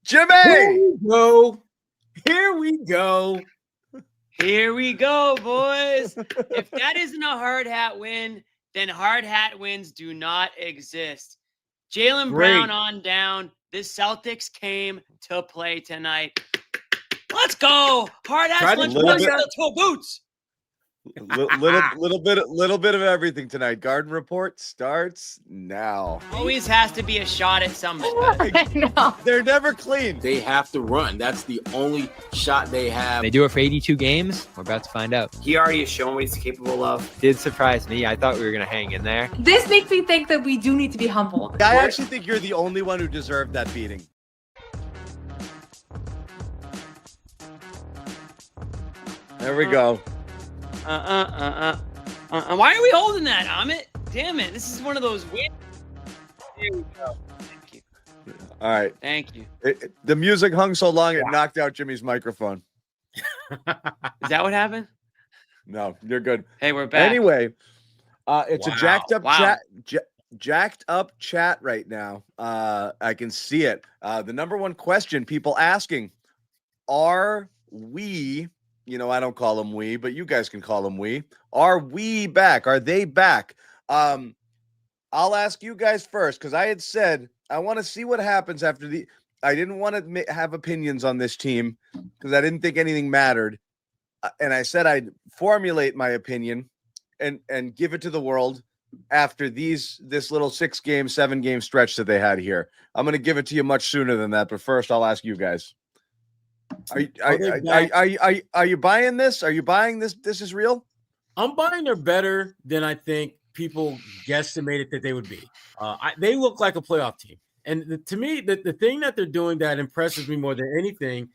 Jimmy! No. Here we go. Here we go, boys. If that isn't a hard hat win, then hard hat wins do not exist. Jaylen Brown on down. The Celtics came to play tonight. Let's go. Hard hats, lunch boys, toe boots. Little bit of everything tonight. Garden Report starts now. Always has to be a shot at somebody. No. They're never clean. They have to run. That's the only shot they have. They do it for 82 games. We're about to find out. He already has shown what he's capable of. Did surprise me. I thought we were going to hang in there. This makes me think that we do need to be humble. I actually think you're the only one who deserved that beating. There we go. Why are we holding that, Amit? Damn it. This is one of those weird. Here we go. Thank you. All right. Thank you. The music hung so long it knocked out Jimmy's microphone. Is that what happened? No, you're good. Hey, we're back. Anyway, it's a jacked up chat right now. I can see it. The number one question people asking, are we, I don't call them we, but you guys can call them we. Are we back? Are they back? I'll ask you guys first because I had said I want to see what happens after I didn't want to have opinions on this team because I didn't think anything mattered. And I said I'd formulate my opinion and give it to the world after this little 6-game, 7-game stretch that they had here. I'm going to give it to you much sooner than that. But first, I'll ask you guys. Are you buying this? Are you buying this? This is real? I'm buying they're better than I think people guesstimated that they would be. They look like a playoff team. And to me, the thing that they're doing that impresses me more than anything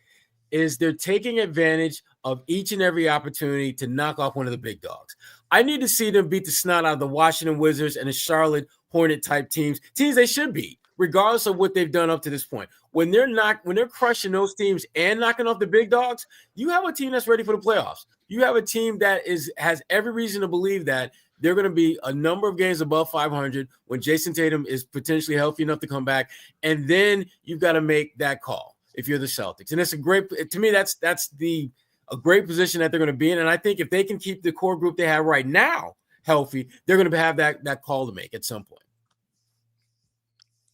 is they're taking advantage of each and every opportunity to knock off one of the big dogs. I need to see them beat the snot out of the Washington Wizards and the Charlotte Hornet type teams they should beat, regardless of what they've done up to this point. When they're crushing those teams and knocking off the big dogs, you have a team that's ready for the playoffs. You have a team that has every reason to believe that they're going to be a number of games above 500 when Jayson Tatum is potentially healthy enough to come back. And then you've got to make that call if you're the Celtics. And it's that's a great position that they're going to be in. And I think if they can keep the core group they have right now healthy, they're going to have that call to make at some point.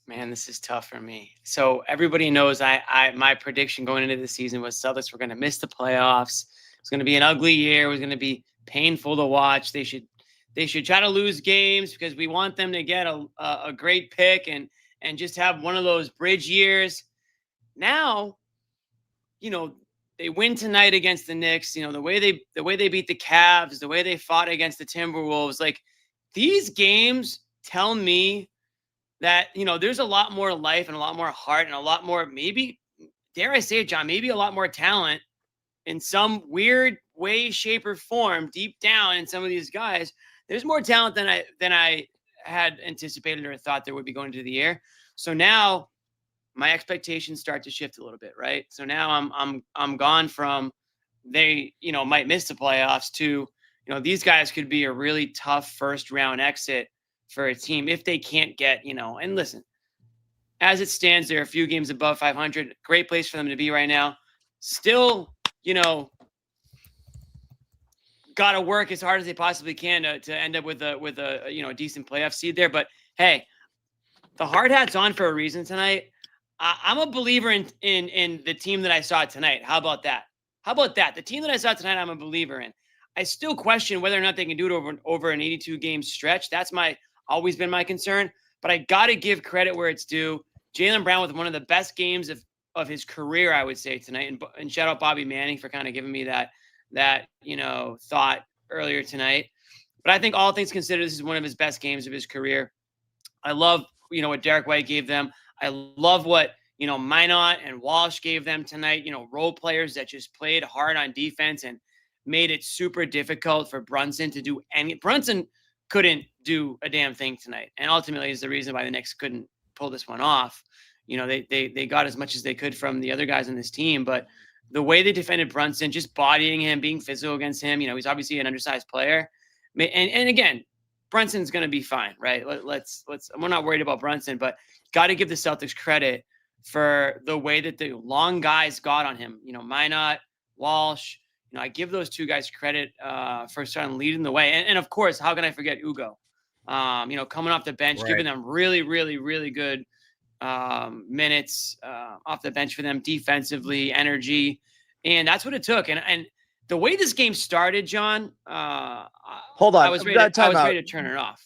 Man, this is tough for me. So everybody knows my prediction going into the season was Celtics were going to miss the playoffs. It's going to be an ugly year. It was going to be painful to watch. They should try to lose games because we want them to get a great pick and just have one of those bridge years. Now, they win tonight against the Knicks. The way they beat the Cavs, the way they fought against the Timberwolves, like these games tell me that, there's a lot more life and a lot more heart and a lot more, maybe, dare I say it, John, maybe a lot more talent in some weird way, shape, or form deep down in some of these guys. There's more talent than I had anticipated or thought there would be going into the year. So now my expectations start to shift a little bit, right? So now I'm gone from they, might miss the playoffs to, these guys could be a really tough first round exit for a team if they can't get, and listen, as it stands, they're a few games above 500. Great place for them to be right now. Still, got to work as hard as they possibly can to end up with a decent playoff seed there. But hey, the hard hat's on for a reason tonight. I'm a believer in the team that I saw tonight. How about that? The team that I saw tonight, I'm a believer in. I still question whether or not they can do it over an 82 game stretch. That's always been my concern. But I got to give credit where it's due. Jaylen Brown with one of the best games of his career, I would say tonight. And shout out Bobby Manning for kind of giving me that thought earlier tonight. But I think all things considered, this is one of his best games of his career. I love, what Derrick White gave them. I love what, Minot and Walsh gave them tonight, role players that just played hard on defense and made it super difficult for Brunson to do Brunson couldn't do a damn thing tonight. And ultimately is the reason why the Knicks couldn't pull this one off. They got as much as they could from the other guys on this team, but the way they defended Brunson, just bodying him, being physical against him, he's obviously an undersized player. And again, Brunson's going to be fine, right? We're not worried about Brunson, but got to give the Celtics credit for the way that the long guys got on him. Minot, Walsh. I give those two guys credit for starting leading the way. And of course, how can I forget Ugo? Coming off the bench, Right. giving them really, really, really good minutes off the bench for them defensively, energy. And that's what it took. And the way this game started, John, hold on. I was ready to turn it off.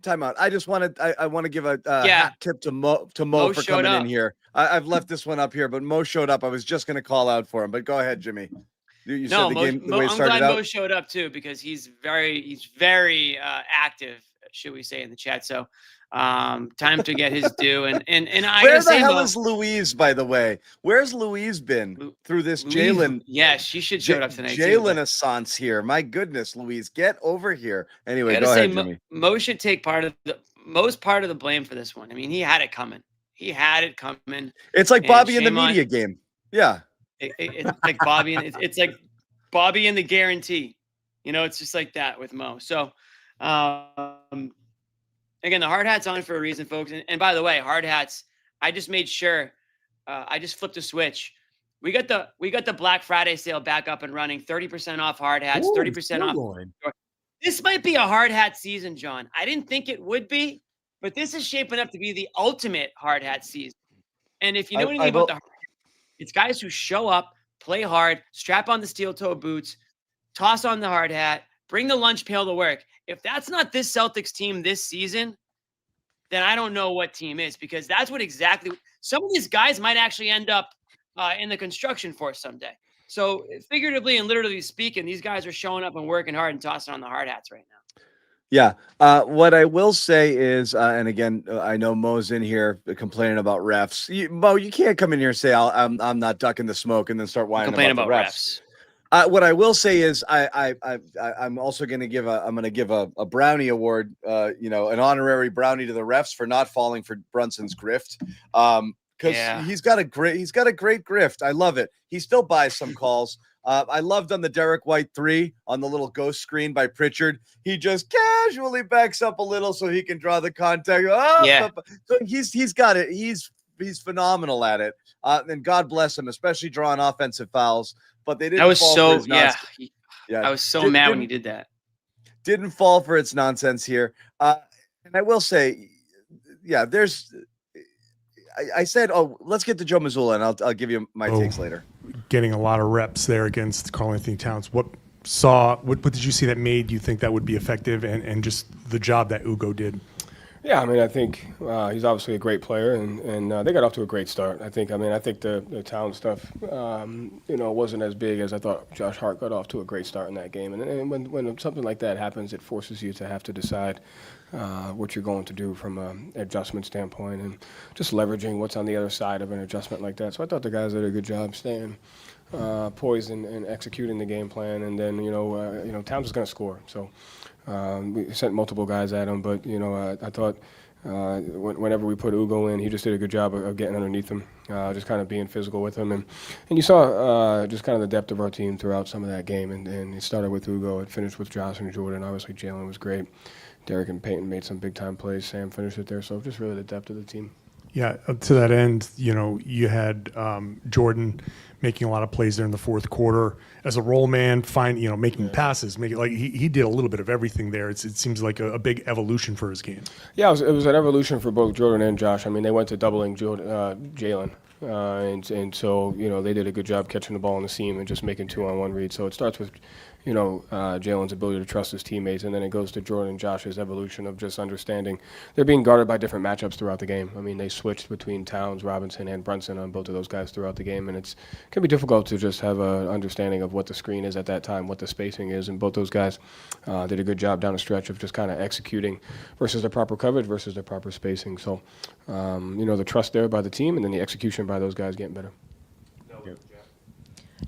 Timeout. I just wanted. I want to give a hat tip to Mo for coming in here. I've left this one up here, but Mo showed up. I was just going to call out for him, but go ahead, Jimmy. You said the game the way it started out. I'm glad Mo showed up too, because he's very active, should we say, in the chat. So time to get his due. And I where the hell is Louise, by the way? Where's Louise been through this Jaylen? Yeah, she should show up tonight. Jaylen-assance here. My goodness, Louise, get over here. Anyway, go ahead, Jimmy. Mo should take most part of the blame for this one. I mean, he had it coming. It's like Bobby in the media game. Yeah. It's like Bobby, and it's like Bobby and the guarantee. It's just like that with Mo. So, again, the hard hat's on for a reason, folks. And by the way, hard hats, I just made sure, I just flipped a switch. We got the Black Friday sale back up and running. 30% off hard hats, 30% off. This might be a hard hat season, John. I didn't think it would be, but this is shaping up to be the ultimate hard hat season. And if you know anything about the hard hat, it's guys who show up, play hard, strap on the steel-toe boots, toss on the hard hat, bring the lunch pail to work. If that's not this Celtics team this season, then I don't know what team is, because that's what exactly some of these guys might actually end up in the construction force someday. So figuratively and literally speaking, these guys are showing up and working hard and tossing on the hard hats right now. Yeah. What I will say is, and again, I know Mo's in here complaining about refs. Mo, you can't come in here and say I'm not ducking the smoke and then start whining about the refs. What I will say is, I'm also going to give a Brownie Award, an honorary Brownie to the refs for not falling for Brunson's grift. Because he's got a great grift. I love it. He still buys some calls. I loved on the Derrick White 3 on the little ghost screen by Pritchard. He just casually backs up a little so he can draw the contact. So he's got it. He's phenomenal at it. And God bless him, especially drawing offensive fouls. But they didn't. That was fall I was so mad when he did that. Didn't fall for its nonsense here. And I will say, I said, let's get to Joe Mazzulla, and I'll give you my takes later. Getting a lot of reps there against Karl-Anthony Towns. What did you see that made you think that would be effective, and just the job that Ugo did? Yeah, I mean, I think he's obviously a great player, and they got off to a great start. I think the Towns stuff, wasn't as big as I thought. Josh Hart got off to a great start in that game, and when something like that happens, it forces you to have to decide what you're going to do from an adjustment standpoint, and just leveraging what's on the other side of an adjustment like that. So I thought the guys did a good job staying poised and executing the game plan, and then Towns is going to score. So we sent multiple guys at him, but I thought whenever we put Ugo in, he just did a good job of getting underneath him, just kind of being physical with him, and you saw just kind of the depth of our team throughout some of that game, and it started with Ugo, it finished with Josh and Jordan. Obviously Jaylen was great. Derrick and Peyton made some big time plays. Sam finished it there, so just really the depth of the team. Yeah, up to that end, you had Jordan making a lot of plays there in the fourth quarter as a roll man, making passes, he did a little bit of everything there. It seems like a big evolution for his game. Yeah, it was an evolution for both Jordan and Josh. I mean, they went to doubling Jaylen, and so they did a good job catching the ball on the seam and just making 2-on-1 reads. So it starts with Jaylen's ability to trust his teammates, and then it goes to Jordan and Josh's evolution of just understanding they're being guarded by different matchups throughout the game. I mean, they switched between Towns, Robinson, and Brunson on both of those guys throughout the game, and it can be difficult to just have an understanding of what the screen is at that time, what the spacing is, and both those guys did a good job down the stretch of just kind of executing versus the proper coverage versus the proper spacing. So, the trust there by the team, and then the execution by those guys getting better.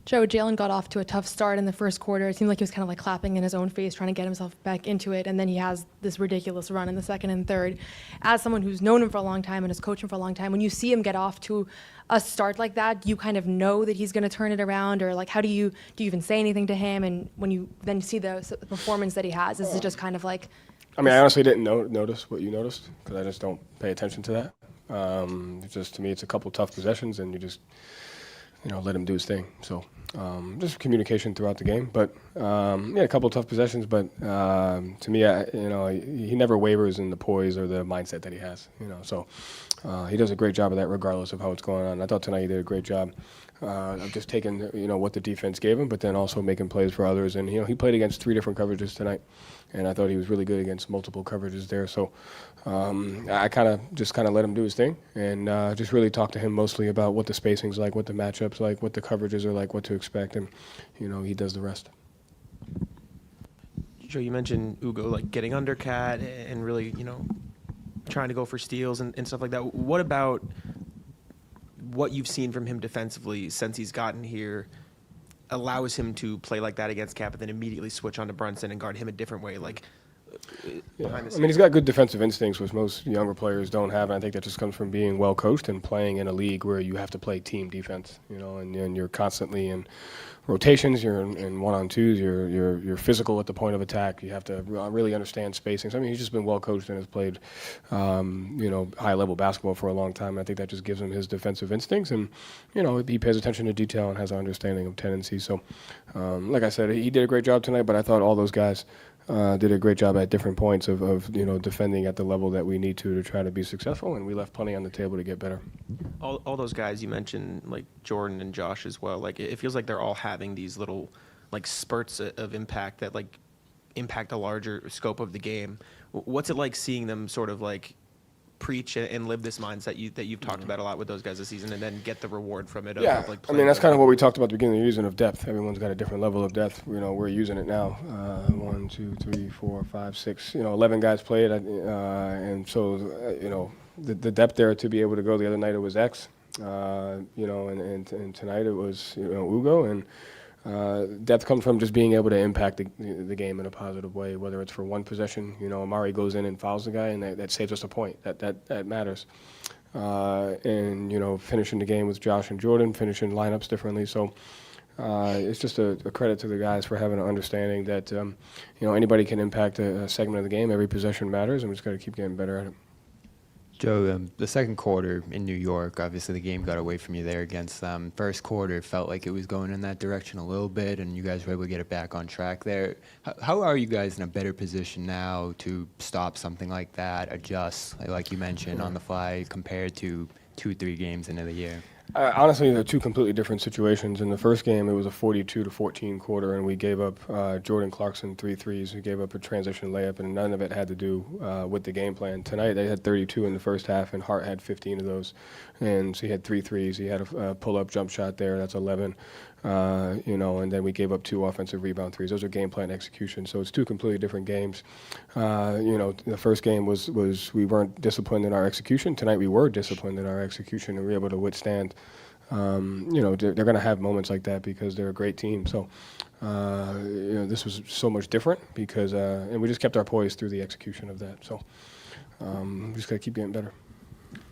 Joe, Jaylen got off to a tough start in the first quarter. It seemed like he was kind of like clapping in his own face, trying to get himself back into it. And then he has this ridiculous run in the second and third. As someone who's known him for a long time and has coached him for a long time, when you see him get off to a start like that, do you kind of know that he's going to turn it around? Or like, do you even say anything to him? And when you then see the performance that he has, is it just kind of like... I mean, I honestly didn't notice what you noticed because I just don't pay attention to that. Just to me, it's a couple tough possessions, and you just let him do his thing. So just communication throughout the game. But a couple tough possessions. But to me, he never wavers in the poise or the mindset that he has. So he does a great job of that, regardless of how it's going on. I thought tonight he did a great job of just taking what the defense gave him, but then also making plays for others. And he played against 3 different coverages tonight, and I thought he was really good against multiple coverages there. So I kind of let him do his thing, and just really talk to him mostly about what the spacing's like, what the matchups like, what the coverages are like, what to expect, and he does the rest. Joe, you mentioned Ugo like getting under Cat and really trying to go for steals and stuff like that. What about what you've seen from him defensively since he's gotten here allows him to play like that against Cat, but then immediately switch on to Brunson and guard him a different way? He's got good defensive instincts, which most younger players don't have, and I think that just comes from being well coached and playing in a league where you have to play team defense, and you're constantly in rotations, you're in 1-on-2s, you're physical at the point of attack. You have to really understand spacing. So, he's just been well coached and has played, high level basketball for a long time. And I think that just gives him his defensive instincts, and he pays attention to detail and has an understanding of tendencies. So, like I said, he did a great job tonight. But I thought all those guys did a great job at different points of defending at the level that we need to try to be successful, and we left plenty on the table to get better. All those guys you mentioned, like Jordan and Josh as well, like it feels like they're all having these little like spurts of impact that like impact a larger scope of the game. What's it like seeing them sort of like preach and live this mindset that you've talked about a lot with those guys this season, and then get the reward from it? Yeah, that's kind of what we talked about at the beginning of the season, of depth. Everyone's got a different level of depth. We're using it now. 1, 2, 3, 4, 5, 6. 11 guys played, and so the depth there to be able to go. The other night it was X, and tonight it was Ugo, and depth comes from just being able to impact the game in a positive way, whether it's for one possession. Amari goes in and fouls the guy, and that saves us a point. That matters. And finishing the game with Josh and Jordan, finishing lineups differently. So it's just a credit to the guys for having an understanding that anybody can impact a segment of the game. Every possession matters, and we just got to keep getting better at it. Joe, the second quarter in New York, obviously the game got away from you there against them. First quarter felt like it was going in that direction a little bit, and you guys were able to get it back on track there. How are you guys in a better position now to stop something like that, adjust, like you mentioned, on the fly, compared to 2-3 games into the year? Honestly, they're 2 completely different situations. In the first game, it was a 42-14 quarter, and we gave up Jordan Clarkson 3 threes. We gave up a transition layup, and none of it had to do with the game plan. Tonight, they had 32 in the first half, and Hart had 15 of those. And so he had 3 threes. He had a pull-up jump shot there. That's 11. And then we gave up 2 offensive rebound threes. Those are game plan execution. So it's 2 completely different games. The first game was we weren't disciplined in our execution. Tonight we were disciplined in our execution, and we were able to withstand. They're going to have moments like that because they're a great team. So, this was so much different because, and we just kept our poise through the execution of that. So, we just got to keep getting better.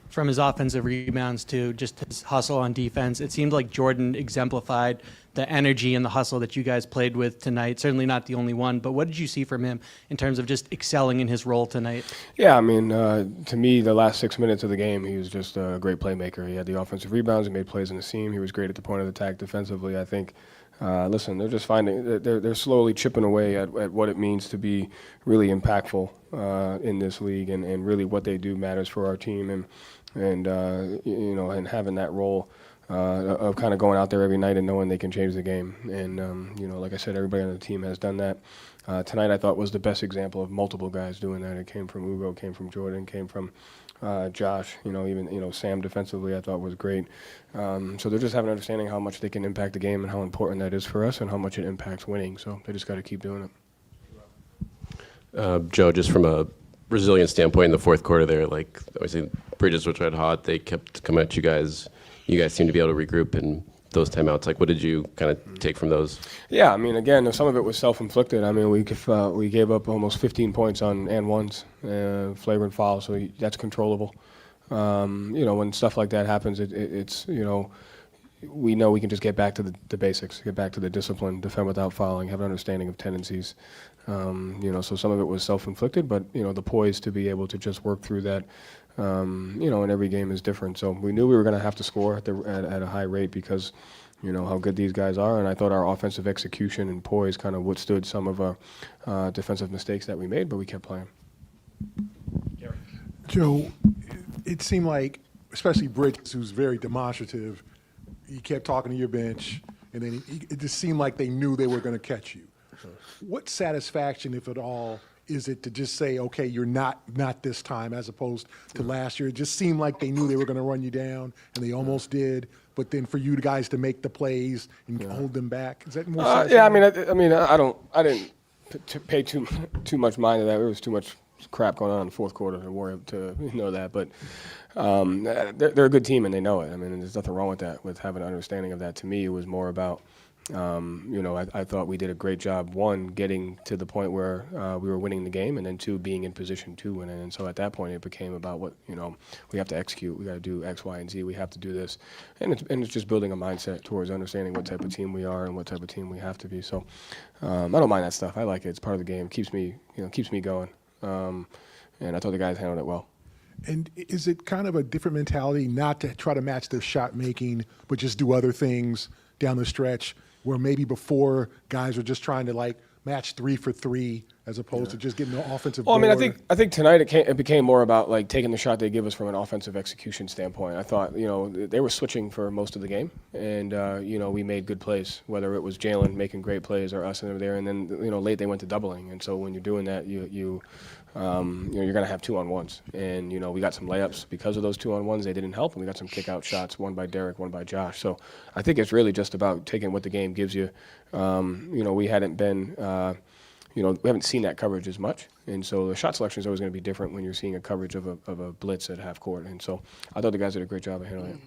From his offensive rebounds to just his hustle on defense, it seemed like Jordan exemplified the energy and the hustle that you guys played with tonight. Certainly not the only one, but what did you see from him in terms of just excelling in his role tonight? Yeah, to me, the last 6 minutes of the game, he was just a great playmaker. He had the offensive rebounds, he made plays in the seam, he was great at the point of attack defensively. I think, they're just finding, they're slowly chipping away at what it means to be really impactful in this league, and really what they do matters for our team, and having that role of kind of going out there every night and knowing they can change the game. And, like I said, everybody on the team has done that. Tonight I thought was the best example of multiple guys doing that. It came from Ugo, came from Jordan, came from Josh, even Sam defensively I thought was great. So they're just having an understanding how much they can impact the game and how important that is for us and how much it impacts winning. So they just got to keep doing it. Joe, just from a resilient standpoint in the fourth quarter there, like obviously Bridges was red hot. They kept coming at you guys. You guys seemed to be able to regroup in those timeouts. Like, what did you kind of take from those? Yeah, again, some of it was self-inflicted. We gave up almost 15 points on and ones, flagrant fouls, so that's controllable. When stuff like that happens, it's we know we can just get back to the basics, get back to the discipline, defend without fouling, have an understanding of tendencies. So some of it was self-inflicted, but the poise to be able to just work through that And every game is different. So we knew we were going to have to score at a high rate because, how good these guys are. And I thought our offensive execution and poise kind of withstood some of our defensive mistakes that we made, but we kept playing. Joe, it seemed like, especially Bridges, who's very demonstrative, he kept talking to your bench, and then it just seemed like they knew they were going to catch you. What satisfaction, if at all, is it to just say, okay, you're not this time, as opposed to last year? It just seemed like they knew they were going to run you down, and they almost did. But then for you guys to make the plays and hold them back, is that more? Yeah, I didn't pay too much mind to that. There was too much crap going on in the fourth quarter to worry to know that. But they're a good team and they know it. I mean, there's nothing wrong with that. With having an understanding of that, to me, it was more about. I thought we did a great job, one, getting to the point where we were winning the game, and then two, being in position to win it. And so at that point, it became about what, we have to execute. We got to do X, Y, and Z. We have to do this. And it's just building a mindset towards understanding what type of team we are and what type of team we have to be. So I don't mind that stuff. I like it. It's part of the game. Keeps me going. And I thought the guys handled it well. And is it kind of a different mentality not to try to match their shot making, but just do other things down the stretch, where maybe before guys were just trying to match 3 for 3 as opposed to just getting the offensive board? Well, I think tonight it became more about taking the shot they give us from an offensive execution standpoint. I thought, they were switching for most of the game, and we made good plays, whether it was Jaylen making great plays or us over there, and then late they went to doubling, and so when you're doing that, you're going to have 2-on-1s, and we got some layups because of those 2-on-1s. They didn't help, and we got some kick-out shots, one by Derrick, one by Josh. So I think it's really just about taking what the game gives you. We hadn't been, we haven't seen that coverage as much, and so the shot selection is always going to be different when you're seeing a coverage of a blitz at half court. And so I thought the guys did a great job of handling it.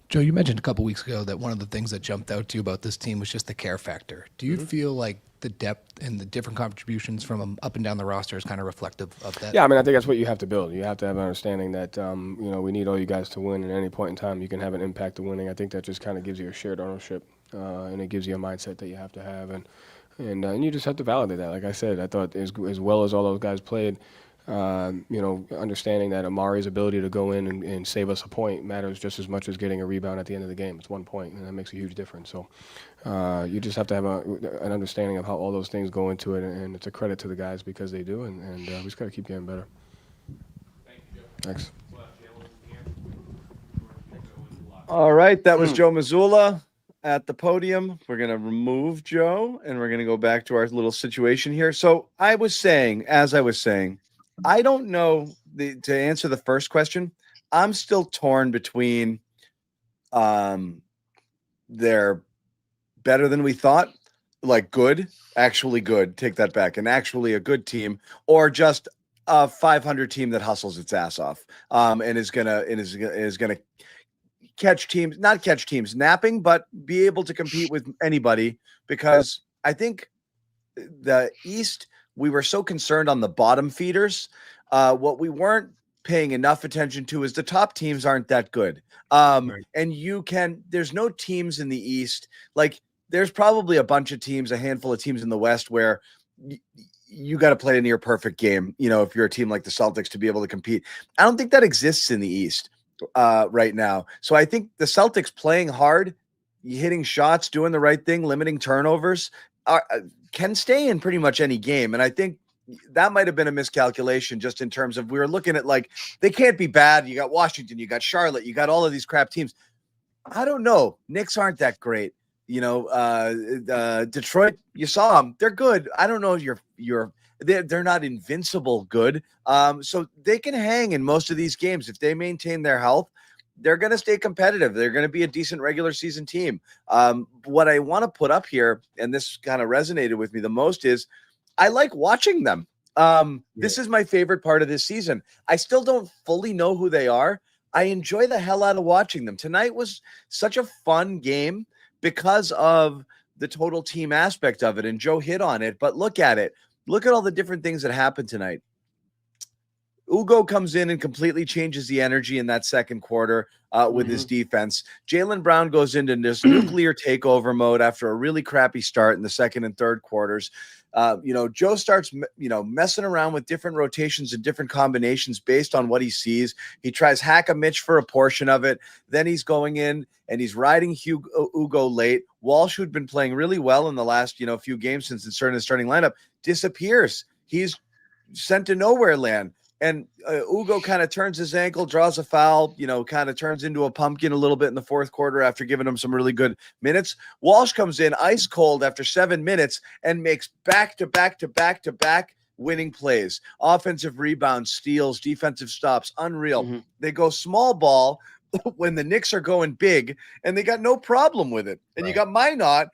Joe, you mentioned a couple weeks ago that one of the things that jumped out to you about this team was just the care factor. Do you feel like the depth and the different contributions from up and down the roster is kind of reflective of that? Yeah, I think that's what you have to build. You have to have an understanding that, we need all you guys to win. At any point in time, you can have an impact of winning. I think that just kind of gives you a shared ownership, and it gives you a mindset that you have to have. And you just have to validate that. Like I said, I thought as well as all those guys played, understanding that Amari's ability to go in and save us a point matters just as much as getting a rebound at the end of the game. It's 1 point, and that makes a huge difference. So you just have to have an understanding of how all those things go into it, and it's a credit to the guys because they do, and we just got to keep getting better. Thank you, Joe. Thanks. All right, that was Joe Mazzulla at the podium. We're going to remove Joe, and we're going to go back to our little situation here. So as I was saying, I don't know to answer the first question. I'm still torn between they're better than we thought, good, actually good, take that back, and actually a good team, or just a 500 team that hustles its ass off and is gonna not catch teams napping, but be able to compete with anybody, because I think the East, we were so concerned on the bottom feeders. What we weren't paying enough attention to is the top teams aren't that good. Right. And there's no teams in the East. There's probably a bunch of teams, a handful of teams in the West where you got to play a near perfect game, if you're a team like the Celtics, to be able to compete. I don't think that exists in the East right now. So I think the Celtics playing hard, hitting shots, doing the right thing, limiting turnovers, can stay in pretty much any game. And I think that might have been a miscalculation, just in terms of, we were looking at they can't be bad. You got Washington, you got Charlotte, you got all of these crap teams. I don't know. Knicks aren't that great. Detroit, you saw them. They're good. I don't know. They're not invincible good. So they can hang in most of these games. If they maintain their health, they're going to stay competitive. They're going to be a decent regular season team. What I want to put up here, and this kind of resonated with me the most, is I like watching them. This is my favorite part of this season. I still don't fully know who they are. I enjoy the hell out of watching them. Tonight was such a fun game because of the total team aspect of it, and Joe hit on it. But look at it. Look at all the different things that happened tonight. Ugo comes in and completely changes the energy in that second quarter with his defense. Jaylen Brown goes into this nuclear takeover mode after a really crappy start in the second and third quarters. Joe starts, messing around with different rotations and different combinations based on what he sees. He tries hack a Mitch for a portion of it. Then he's going in and he's riding Ugo late. Walsh, who'd been playing really well in the last, few games since it's starting the starting lineup, disappears. He's sent to nowhere land. And Ugo kind of turns his ankle, draws a foul, kind of turns into a pumpkin a little bit in the fourth quarter after giving him some really good minutes. Walsh comes in ice cold after 7 minutes and makes back-to-back winning plays. Offensive rebounds, steals, defensive stops, unreal. They go small ball when the Knicks are going big, and they got no problem with it. And you got Minot,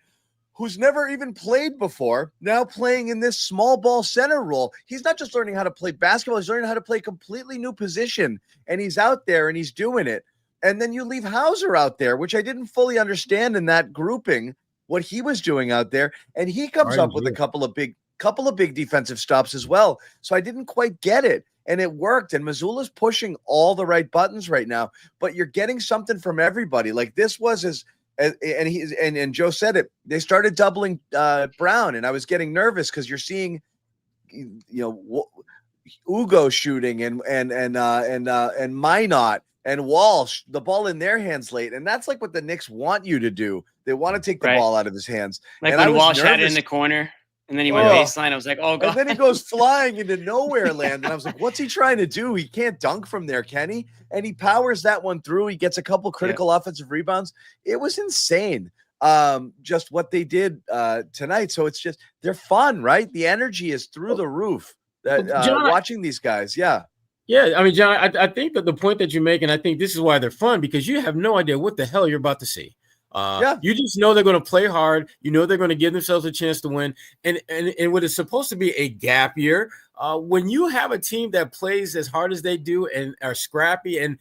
who's never even played before, now playing in this small ball center role. He's not just learning how to play basketball, he's learning how to play a completely new position. And he's out there and he's doing it. And then you leave Hauser out there, which I didn't fully understand in that grouping, what he was doing out there. And he comes up with a couple of big defensive stops as well. So I didn't quite get it. And it worked. And Missoula's pushing all the right buttons right now. But you're getting something from everybody. Like this was and Joe said it. They started doubling Brown, and I was getting nervous because you're seeing, Ugo shooting and Minot and Walsh, the ball in their hands late, and that's like what the Knicks want you to do. They want to take the ball out of his hands. Like and when Walsh had it in the corner. And then he went baseline. I was like, oh, God. And then he goes flying into nowhere land. And I was like, what's he trying to do? He can't dunk from there, can he? And he powers that one through. He gets a couple critical offensive rebounds. It was insane, just what they did tonight. So it's just, they're fun, right? The energy is through the roof. John, watching these guys, Yeah, I mean, John, I think that the point that you're making, I think this is why they're fun, because you have no idea what the hell you're about to see. You just know they're going to play hard. You know they're going to give themselves a chance to win. And what is supposed to be a gap year, when you have a team that plays as hard as they do and are scrappy and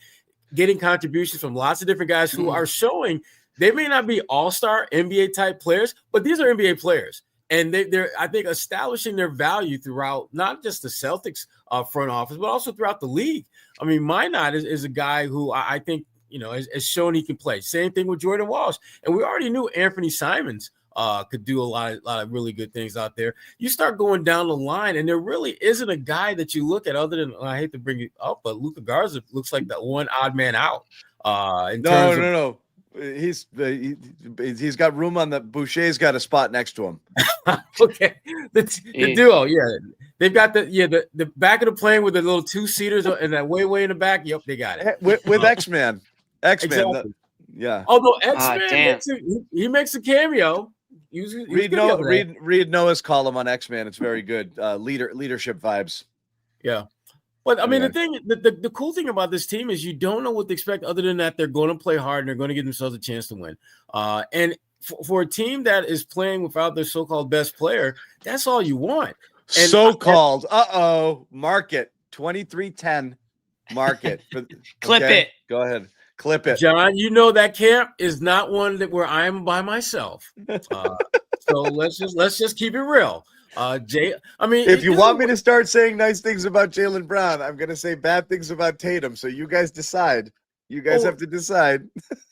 getting contributions from lots of different guys who are showing they may not be all-star NBA type players, but these are NBA players. And they're, I think, establishing their value throughout not just the Celtics front office, but also throughout the league. I mean, Minot is a guy who I think, has shown he can play. Same thing with Jordan Walsh. And we already knew Anthony Simons could do a lot of really good things out there. You start going down the line, and there really isn't a guy that you look at other than, I hate to bring it up, but Luka Garza looks like that one odd man out. No. He's got room on the Boucher's got a spot next to him. Okay. The duo, they've got the back of the plane with the little two-seaters and that way in the back. Yep, they got it. With X-Man. Exactly. Although X-Man he makes a cameo. Read Noah's column on X-Man. It's very good. Leadership vibes. Yeah. But I mean, the cool thing about this team is you don't know what to expect other than that they're going to play hard and they're going to give themselves a chance to win. And for a team that is playing without their so-called best player, that's all you want. And so-called. Mark it. 23-10. Mark it. Clip it. Go ahead. Clip it. John, that camp is not one where I am by myself. So let's just keep it real. If you want me to start saying nice things about Jaylen Brown, I'm going to say bad things about Tatum. So you guys decide. You guys have to decide.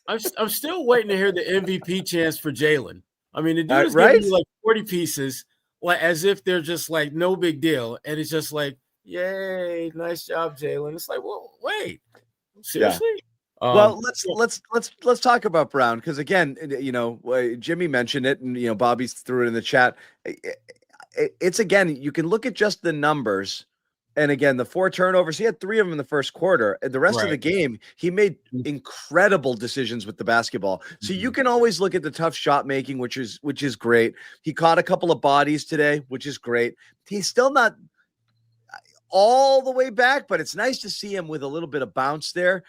I'm still waiting to hear the MVP chance for Jaylen. I mean, the dude is giving you like 40 pieces, like as if they're just like no big deal, and it's just like, yay, nice job, Jaylen. It's like, well, wait, seriously? Yeah. Well, let's talk about Brown because again, Jimmy mentioned it, and Bobby threw it in the chat. It's again, you can look at just the numbers, and again, the 4 turnovers. He had 3 of them in the first quarter. And the rest of the game, he made incredible decisions with the basketball. So you can always look at the tough shot making, which is great. He caught a couple of bodies today, which is great. He's still not all the way back, but it's nice to see him with a little bit of bounce there,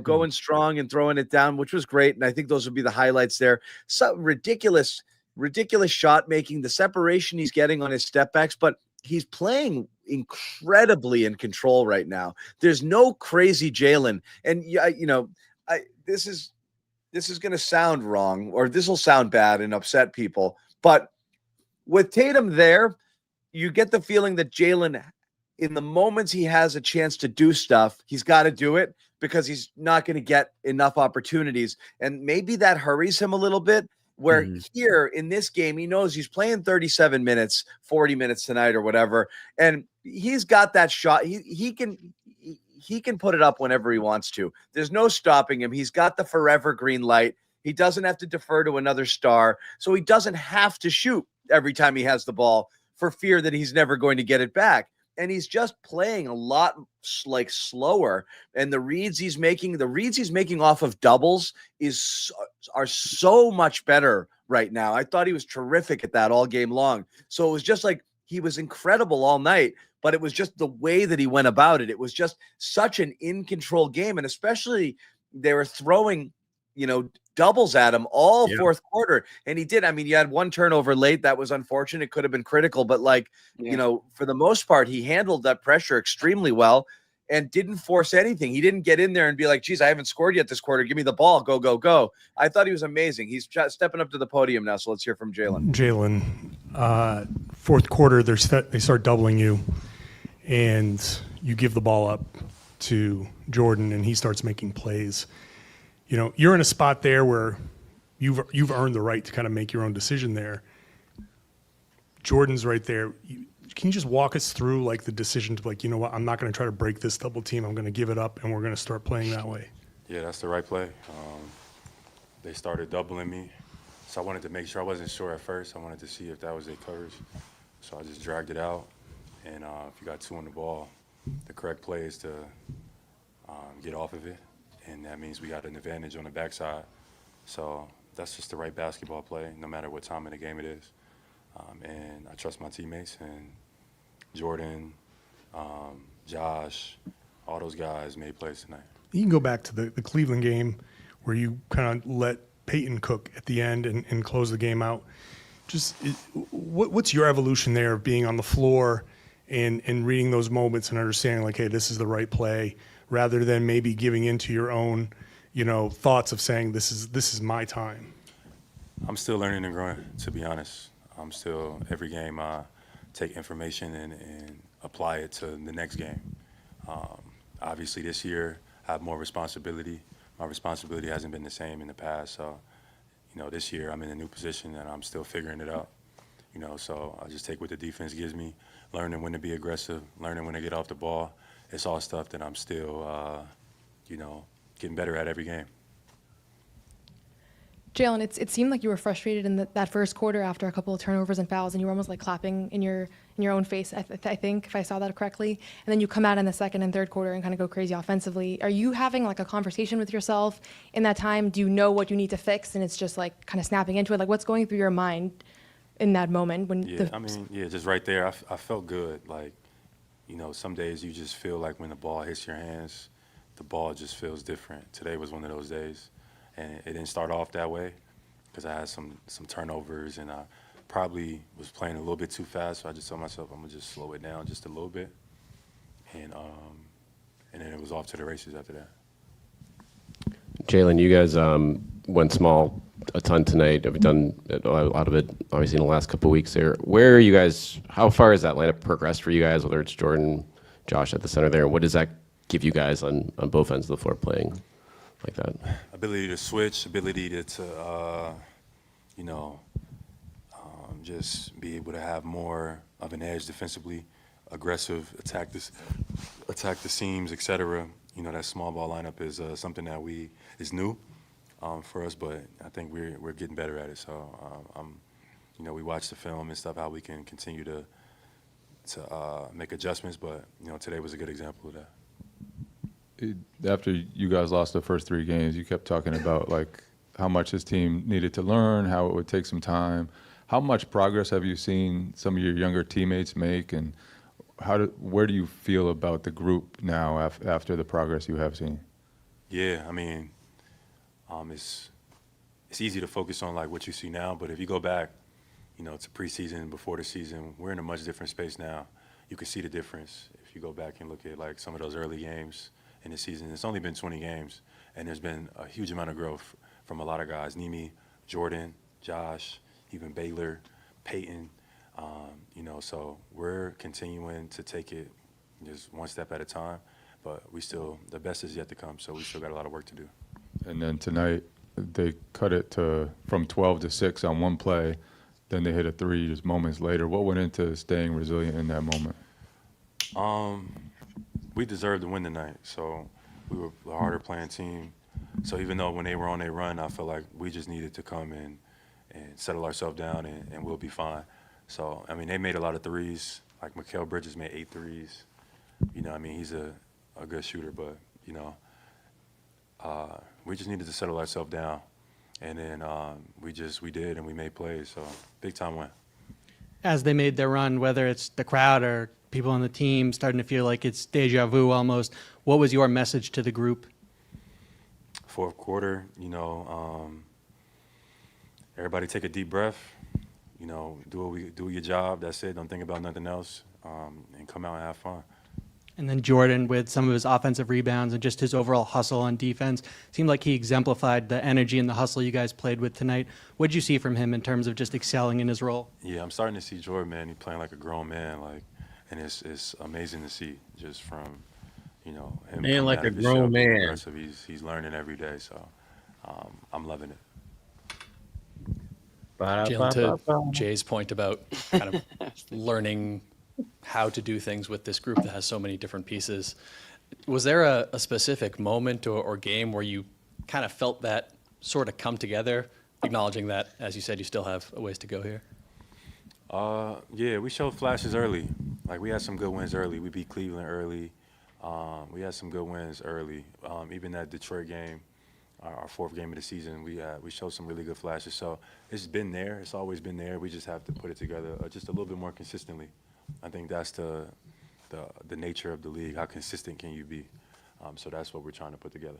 going strong and throwing it down, which was great. And I think those would be the highlights there. So ridiculous shot making, the separation he's getting on his step backs, but he's playing incredibly in control right now. There's no crazy Jaylen. And this is going to sound wrong, or this will sound bad and upset people, but with Tatum there, you get the feeling that Jaylen in the moments he has a chance to do stuff, he's got to do it because he's not going to get enough opportunities. And maybe that hurries him a little bit. Where here in this game, he knows he's playing 37 minutes, 40 minutes tonight or whatever. And he's got that shot. He can put it up whenever he wants to. There's no stopping him. He's got the forever green light. He doesn't have to defer to another star. So he doesn't have to shoot every time he has the ball for fear that he's never going to get it back. And he's just playing a lot like slower. And the reads he's making off of doubles are so much better right now. I thought he was terrific at that all game long. So it was just like he was incredible all night, but it was just the way that he went about it. It was just such an in control game. And especially they were throwing, doubles at him all fourth quarter. And he did. I mean, you had one turnover late. That was unfortunate. It could have been critical, but for the most part, he handled that pressure extremely well and didn't force anything. He didn't get in there and be like, geez, I haven't scored yet this quarter. Give me the ball. Go, go, go. I thought he was amazing. He's stepping up to the podium now. So let's hear from Jaylen. Jaylen, fourth quarter, they start doubling you and you give the ball up to Jordan and he starts making plays. You're in a spot there where you've earned the right to kind of make your own decision there. Jordan's right there. Can you just walk us through like the decision to you know what, I'm not going to try to break this double team. I'm going to give it up and we're going to start playing that way. Yeah, that's the right play. They started doubling me. So I wanted to make sure. I wasn't sure at first. I wanted to see if that was their coverage. So I just dragged it out. And if you got two on the ball, the correct play is to get off of it. And that means we got an advantage on the backside. So that's just the right basketball play, no matter what time of the game it is. And I trust my teammates. And Jordan, Josh, all those guys made plays tonight. You can go back to the Cleveland game where you kind of let Peyton cook at the end and close the game out. What's your evolution there of being on the floor and reading those moments and understanding like, hey, this is the right play, rather than maybe giving into your own, thoughts of saying this is my time? I'm still learning and growing, to be honest. I'm still, every game I take information and apply it to the next game. Obviously this year I have more responsibility. My responsibility hasn't been the same in the past. So, this year I'm in a new position and I'm still figuring it out. So I just take what the defense gives me, learning when to be aggressive, learning when to get off the ball. It's all stuff that I'm still, getting better at every game. Jaylen, it seemed like you were frustrated in that first quarter after a couple of turnovers and fouls, and you were almost like clapping in your own face, I think, if I saw that correctly. And then you come out in the second and third quarter and kind of go crazy offensively. Are you having like a conversation with yourself in that time? Do you know what you need to fix, and it's just like kind of snapping into it? Like, what's going through your mind in that moment? Just right there, I felt good. Like, some days you just feel like when the ball hits your hands, the ball just feels different. Today was one of those days. And it didn't start off that way because I had some turnovers and I probably was playing a little bit too fast. So I just told myself I'm going to just slow it down just a little bit. And then it was off to the races after that. Jaylen, you guys went small a ton tonight. Have done a lot of it, obviously, in the last couple of weeks there. Where are you guys, how far has that lineup progressed for you guys, whether it's Jordan, Josh at the center there? And what does that give you guys on both ends of the floor playing like that? Ability to switch, ability to just be able to have more of an edge defensively, aggressive, attack the seams, etc. That small ball lineup is something that is new for us, but I think we're getting better at it. So we watch the film and stuff, how we can continue to make adjustments, but today was a good example of that. After you guys lost the first three games, you kept talking about like how much this team needed to learn, how it would take some time. How much progress have you seen some of your younger teammates make, and where do you feel about the group now after the progress you have seen? Yeah, I mean, it's easy to focus on like what you see now, but if you go back, to preseason, before the season, we're in a much different space now. You can see the difference if you go back and look at like some of those early games in the season. It's only been 20 games, and there's been a huge amount of growth from a lot of guys. Nimi, Jordan, Josh, even Baylor, Peyton. So we're continuing to take it just one step at a time. But the best is yet to come, so we still got a lot of work to do. And then tonight, they cut it from 12 to 6 on one play. Then they hit a three just moments later. What went into staying resilient in that moment? We deserved to win tonight, so we were a harder playing team. So even though when they were on their run, I felt like we just needed to come in and settle ourselves down, and we'll be fine. So, I mean, they made a lot of threes. Like Mikal Bridges made 8 threes. You know, I mean, he's a good shooter, but, you know, we just needed to settle ourselves down. And then we did, and we made plays. So, big-time win. As they made their run, whether it's the crowd or people on the team starting to feel like it's deja vu almost, what was your message to the group? Fourth quarter, you know, everybody take a deep breath. You know, do your job. That's it. Don't think about nothing else, and come out and have fun. And then Jordan, with some of his offensive rebounds and just his overall hustle on defense, seemed like he exemplified the energy and the hustle you guys played with tonight. What did you see from him in terms of just excelling in his role? Yeah, I'm starting to see Jordan, man. He's playing like a grown man, and it's amazing to see just from, you know, him. Man, like a grown man. He's learning every day, so I'm loving it. Jaylen, to Jay's point about kind of learning how to do things with this group that has so many different pieces, was there a specific moment or game where you kind of felt that sort of come together, acknowledging that, as you said, you still have a ways to go here? Yeah, we showed flashes early. Like, we had some good wins early. We beat Cleveland early. We had some good wins early. Even that Detroit game, our fourth game of the season, we showed some really good flashes. So it's been there. It's always been there. We just have to put it together just a little bit more consistently. I think that's the nature of the league. How consistent can you be? So that's what we're trying to put together.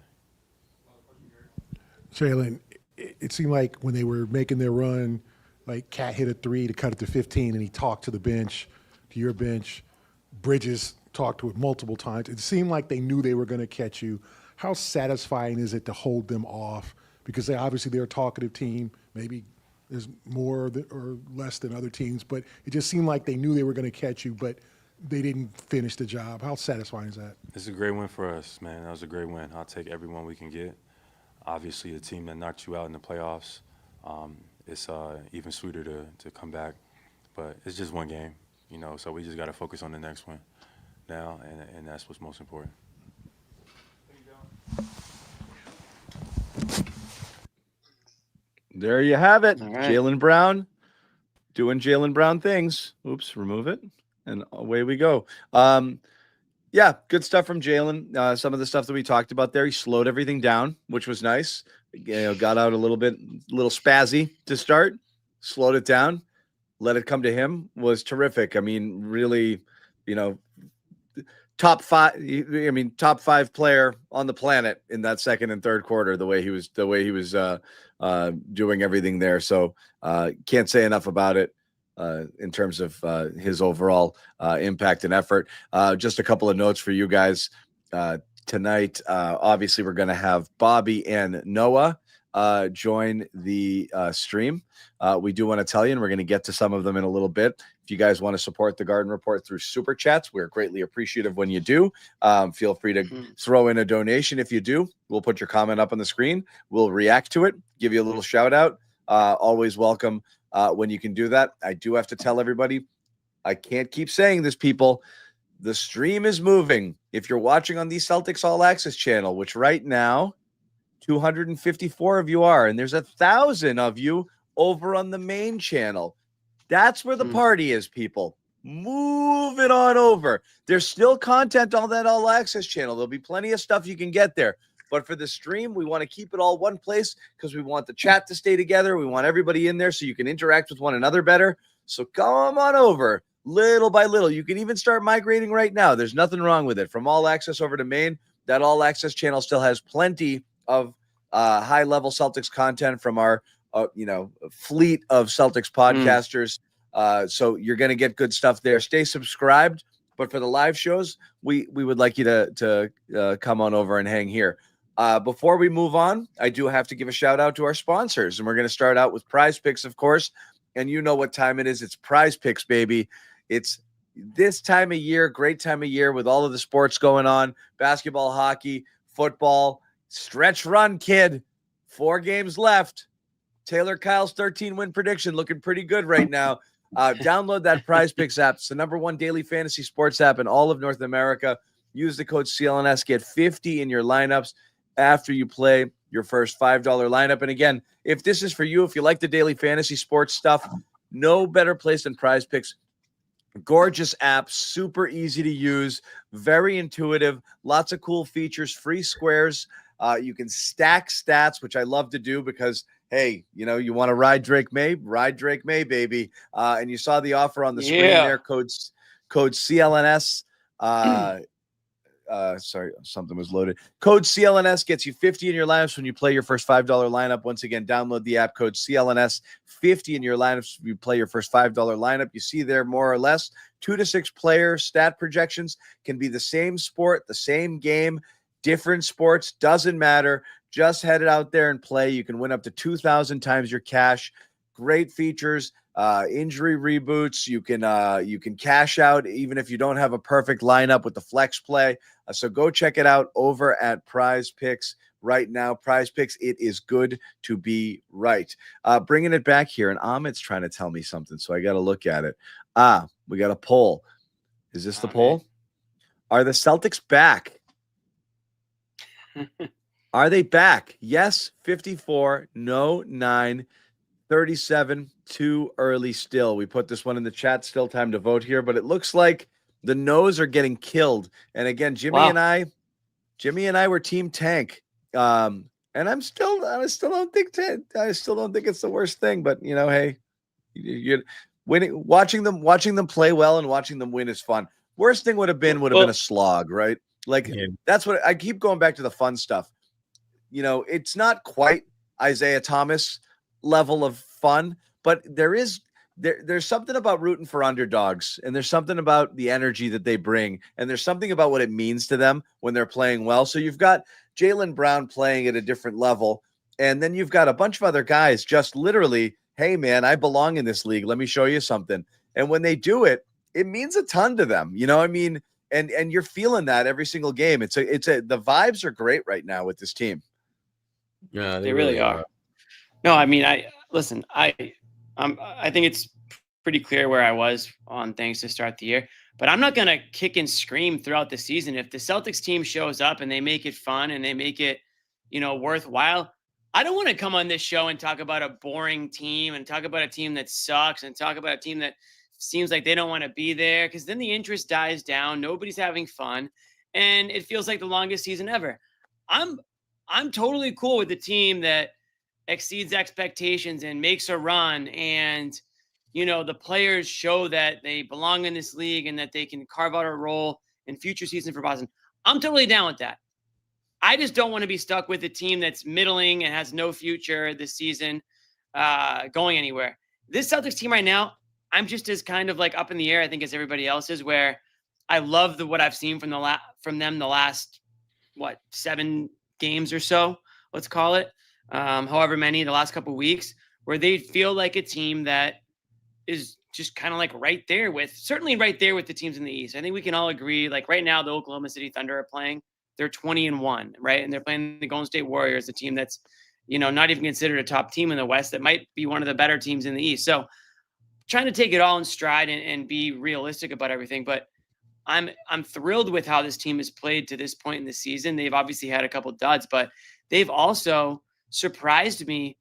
Jaylen, it seemed like when they were making their run, like Cat hit a three to cut it to 15, and he talked to the bench, to your bench. Bridges talked to it multiple times. It seemed like they knew they were going to catch you. How satisfying is it to hold them off? Because they're a talkative team. Maybe there's more or less than other teams, but it just seemed like they knew they were going to catch you, but they didn't finish the job. How satisfying is that? It's a great win for us, man. That was a great win. I'll take every one we can get. Obviously, a team that knocked you out in the playoffs, it's even sweeter to come back. But it's just one game, you know, so we just got to focus on the next one now, and that's what's most important. There you have it. Right. Jaylen Brown doing Jaylen Brown things. Oops, remove it. And away we go. Yeah, good stuff from Jaylen. Some of the stuff that we talked about there, he slowed everything down, which was nice. You know, got out a little spazzy to start, slowed it down, let it come to him, was terrific. I mean, really, you know, top five player on the planet in that second and third quarter, the way he was doing everything there. So can't say enough about it in terms of his overall impact and effort. Just a couple of notes for you guys tonight. Obviously, we're going to have Bobby and Noah join the stream. We do want to tell you, and we're going to get to some of them in a little bit. If you guys want to support the Garden Report through Super Chats, we're greatly appreciative when you do. Feel free to throw in a donation if you do. We'll put your comment up on the screen. We'll react to it, give you a little shout out. Always welcome when you can do that. I do have to tell everybody, I can't keep saying this, people. The stream is moving. If you're watching on the Celtics All Access channel, which right now 254 of you are, and there's 1,000 of you over on the main channel. That's where the party is, people. Move it on over. There's still content on that All Access channel. There'll be plenty of stuff you can get there. But for the stream, we want to keep it all one place because we want the chat to stay together. We want everybody in there so you can interact with one another better. So come on over little by little. You can even start migrating right now. There's nothing wrong with it. From All Access over to main, that All Access channel still has plenty of high-level Celtics content from our fleet of Celtics podcasters. So you're going to get good stuff there. Stay subscribed. But for the live shows, we would like you to come on over and hang here. Before we move on, I do have to give a shout out to our sponsors. And we're going to start out with Prize Picks, of course. And you know what time it is. It's Prize Picks, baby. It's this time of year, great time of year with all of the sports going on, basketball, hockey, football, stretch run, kid. 4 games left. Taylor Kyle's 13-win prediction looking pretty good right now. Download that Prize Picks app. It's the #1 daily fantasy sports app in all of North America. Use the code CLNS. Get 50 in your lineups after you play your first $5 lineup. And again, if this is for you, if you like the daily fantasy sports stuff, no better place than Prize Picks. Gorgeous app, super easy to use, very intuitive, lots of cool features, free squares. You can stack stats, which I love to do because, hey, you know, you want to ride Drake May, baby. And you saw the offer on the screen there, code CLNS. Sorry, something was loaded. Code CLNS gets you 50 in your lineups when you play your first $5 lineup. Once again, download the app, code CLNS, 50 in your lineups when you play your first $5 lineup. You see there more or less 2 to 6 player stat projections, can be the same sport, the same game, different sports, doesn't matter. Just head it out there and play. You can win up to 2,000 times your cash. Great features. Injury reboots. You can cash out even if you don't have a perfect lineup with the flex play. So go check it out over at Prize Picks right now. Prize Picks, it is good to be right. Bringing it back here, and Ahmed's trying to tell me something, so I got to look at it. We got a poll. Is this the poll? Are the Celtics back? Are they back? Yes, 54. No, 9. 37, too early still. We put this one in the chat. Still time to vote here, but it looks like the no's are getting killed. And again, Jimmy and I were team tank. And I still don't think it's the worst thing, but you know, hey, you winning, watching them play well and watching them win is fun. Worst thing would have been a slog, right? Like that's what I keep going back to, the fun stuff. You know, it's not quite Isaiah Thomas level of fun, but there's something about rooting for underdogs, and there's something about the energy that they bring, and there's something about what it means to them when they're playing well. So you've got Jaylen Brown playing at a different level, and then you've got a bunch of other guys just literally, hey man, I belong in this league, let me show you something. And when they do it, it means a ton to them, you know. I mean, and you're feeling that every single game. The vibes are great right now with this team. Yeah, they really are. No, I mean, I think it's pretty clear where I was on things to start the year, but I'm not going to kick and scream throughout the season. If the Celtics team shows up and they make it fun and they make it, you know, worthwhile, I don't want to come on this show and talk about a boring team and talk about a team that sucks and talk about a team that seems like they don't want to be there, because then the interest dies down. Nobody's having fun, and it feels like the longest season ever. I'm totally cool with the team that exceeds expectations and makes a run, and you know, the players show that they belong in this league and that they can carve out a role in future seasons for Boston. I'm totally down with that. I just don't want to be stuck with a team that's middling and has no future this season going anywhere. This Celtics team right now, I'm just as kind of like up in the air, I think, as everybody else is, where I love what I've seen from them the last 7 games or so, let's call it. However many, the last couple of weeks, where they feel like a team that is just kind of like right there with the teams in the East. I think we can all agree, like right now, the Oklahoma City Thunder are playing. They're 20-1, right? And they're playing the Golden State Warriors, a team that's, you know, not even considered a top team in the West, that might be one of the better teams in the East. So trying to take it all in stride and be realistic about everything. But I'm thrilled with how this team has played to this point in the season. They've obviously had a couple duds, but they've also surprised me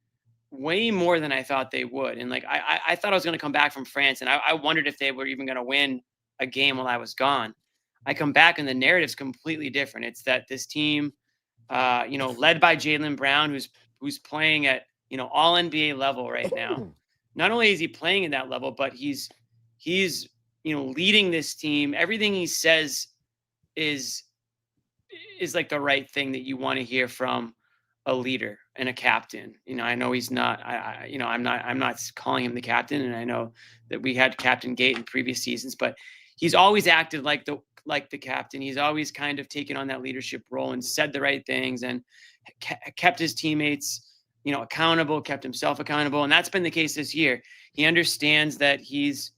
way more than I thought they would. And like, I thought I was going to come back from France, and I wondered if they were even going to win a game while I was gone. I come back and the narrative's completely different. It's that this team, you know, led by Jaylen Brown, who's playing at, you know, all NBA level right now. Not only is he playing at that level, but he's, you know, leading this team. Everything he says is like the right thing that you want to hear from a leader and a captain. You know, I know he's not, I'm not calling him the captain. And I know that we had Captain Gate in previous seasons, but he's always acted like the captain. He's always kind of taken on that leadership role and said the right things and kept his teammates, you know, accountable, kept himself accountable. And that's been the case this year. He understands that he's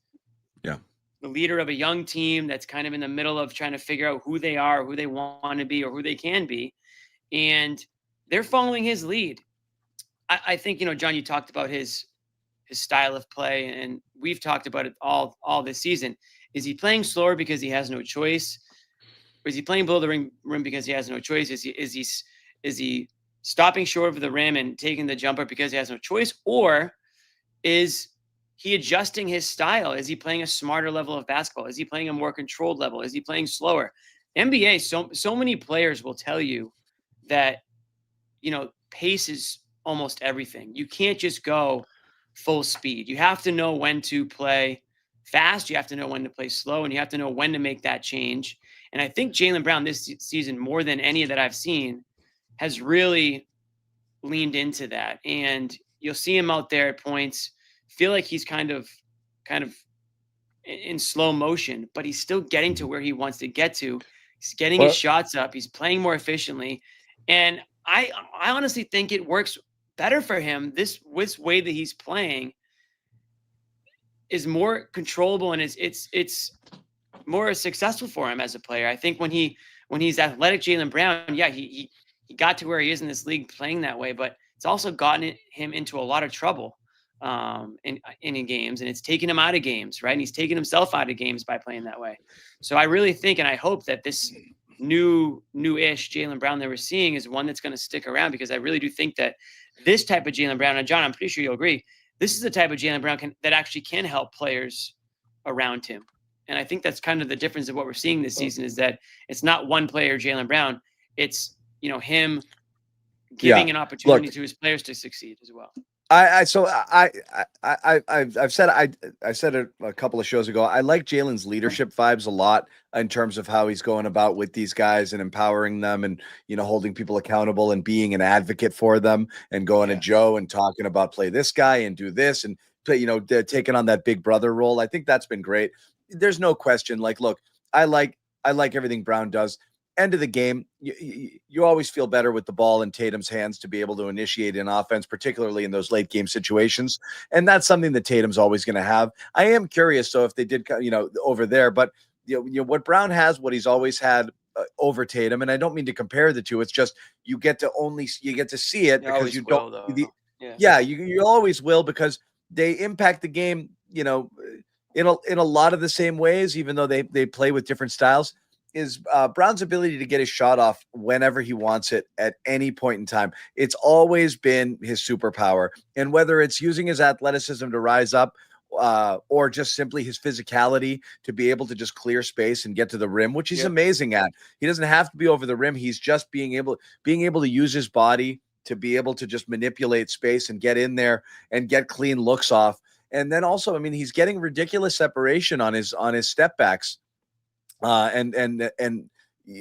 the leader of a young team that's kind of in the middle of trying to figure out who they are, who they want to be, or who they can be. And they're following his lead. I think, John, you talked about his style of play, and we've talked about it all this season. Is he playing slower because he has no choice? Or is he playing below the rim because he has no choice? Is he stopping short of the rim and taking the jumper because he has no choice? Or is he adjusting his style? Is he playing a smarter level of basketball? Is he playing a more controlled level? Is he playing slower? NBA, so many players will tell you that, pace is almost everything. You can't just go full speed. You have to know when to play fast. You have to know when to play slow, and you have to know when to make that change. And I think Jaylen Brown this season, more than any that I've seen, has really leaned into that. And you'll see him out there at points, feel like he's kind of in slow motion, but he's still getting to where he wants to get to. He's getting his shots up. He's playing more efficiently. And I honestly think it works better for him. This way that he's playing is more controllable, and it's more successful for him as a player. I think when he's athletic Jaylen Brown, yeah, he got to where he is in this league playing that way, but it's also gotten him into a lot of trouble in games, and it's taken him out of games, right? And he's taken himself out of games by playing that way. So I really think, and I hope that this new-ish Jaylen Brown that we're seeing is one that's going to stick around, because I really do think that this type of Jaylen Brown, and John, I'm pretty sure you'll agree, this is the type of Jaylen Brown that actually can help players around him. And I think that's kind of the difference of what we're seeing this season, is that it's not one player, Jaylen Brown. It's, him giving an opportunity to his players to succeed as well. I've said it a couple of shows ago. I like Jaylen's leadership vibes a lot in terms of how he's going about with these guys and empowering them, and holding people accountable and being an advocate for them, and going to Joe and talking about play this guy and do this, and play, taking on that big brother role. I think that's been great. There's no question. Like, look, I like everything Brown does. End of the game, you always feel better with the ball in Tatum's hands to be able to initiate an offense, particularly in those late game situations. And that's something that Tatum's always going to have. I am curious, though, if they did, over there, but what Brown has, what he's always had over Tatum, and I don't mean to compare the two. It's just you get to see it because you don't. You always will, because they impact the game, in a lot of the same ways, even though they play with different styles. Is Brown's ability to get his shot off whenever he wants it at any point in time. It's always been his superpower. And whether it's using his athleticism to rise up, or just simply his physicality to be able to just clear space and get to the rim, which he's amazing at. He doesn't have to be over the rim. He's just being able to use his body to be able to just manipulate space and get in there and get clean looks off. And then also, he's getting ridiculous separation on his step backs. And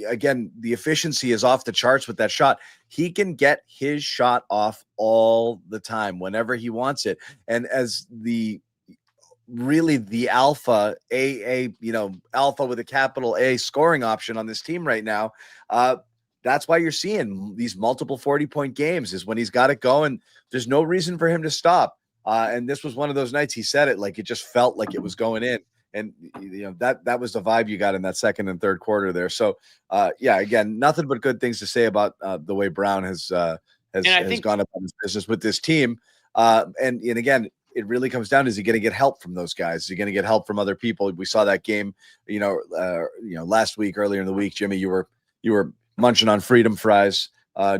again, the efficiency is off the charts with that shot. He can get his shot off all the time whenever he wants it. And as the alpha, alpha with a capital A scoring option on this team right now, that's why you're seeing these multiple 40-point games, is when he's got it going. There's no reason for him to stop. And this was one of those nights, he said it, like it just felt like it was going in. And that was the vibe you got in that second and third quarter there. So again, nothing but good things to say about the way Brown has gone about his business with this team. And again, it really comes down to, is he going to get help from those guys? Is he going to get help from other people? We saw that game, last week, earlier in the week. Jimmy, you were munching on freedom fries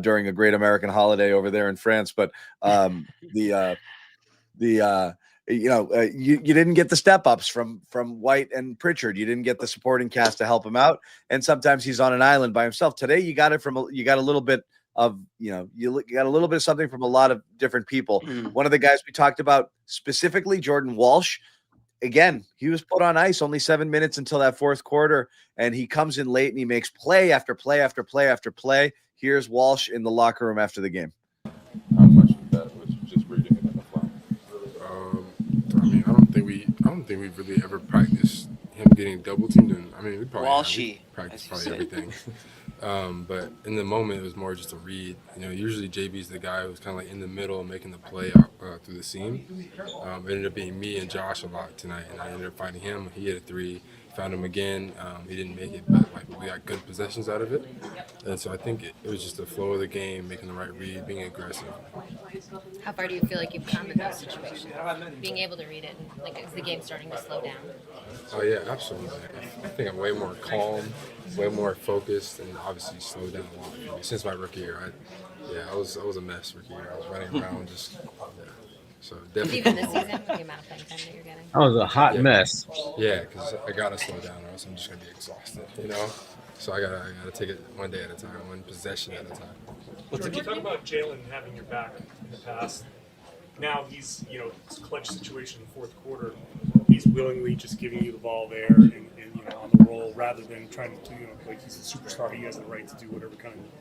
during a great American holiday over there in France, but you didn't get the step ups from White and Pritchard. You didn't get the supporting cast to help him out. And sometimes he's on an island by himself. Today, you got a little bit of, you got a little bit of something from a lot of different people. One of the guys we talked about specifically, Jordan Walsh, again, he was put on ice only 7 minutes until that fourth quarter. And he comes in late and he makes play after play after play after play. Here's Walsh in the locker room after the game. How much of that was just reading it in the fly? I don't think we really ever practiced him getting double teamed. And we probably practiced everything. But in the moment, it was more just a read. Usually JB's the guy who's kind of like in the middle, making the play out through the seam. It ended up being me and Josh a lot tonight, and I ended up finding him. He hit a three, found him again. He didn't make it, but we got good possessions out of it. And so I think it was just the flow of the game, making the right read, being aggressive. How far do you feel like you've come in those situations? Being able to read it, and is the game starting to slow down? Oh yeah, absolutely. I think I'm way more calm, way more focused, and obviously slowed down a lot for me. Since my rookie year. I was a mess rookie year. I was running around just. So definitely. Even this season, the amount of playing time that you're getting. That was a hot mess. Yeah, because I gotta slow down, or else I'm just gonna be exhausted. So I gotta take it one day at a time, one possession at a time. George, you talk about Jaylen having your back in the past. Now he's, it's a clutch situation in the fourth quarter. He's willingly just giving you the ball there and on the roll rather than trying to, like he's a superstar. He has the right to do what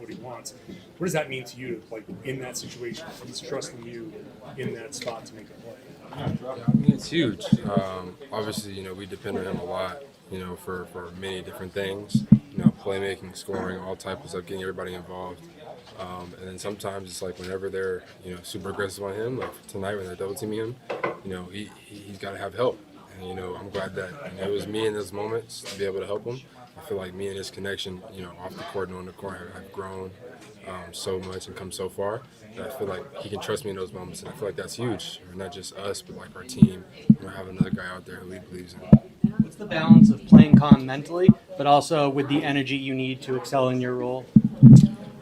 he wants. What does that mean to you, like in that situation? He's trusting you in that spot to make a play. Yeah, I mean, it's huge. Obviously, we depend on him a lot, for many different things. Playmaking, scoring, all types of getting everybody involved. And then sometimes it's like whenever they're, super aggressive on him, like tonight when they're double teaming him, he's got to have help. And, I'm glad that it was me in those moments to be able to help him. I feel like me and his connection, off the court and on the court have grown so much and come so far that I feel like he can trust me in those moments. And I feel like that's huge. Not just us, but like our team. Have another guy out there who he believes in. What's the balance of playing calm mentally, but also with the energy you need to excel in your role?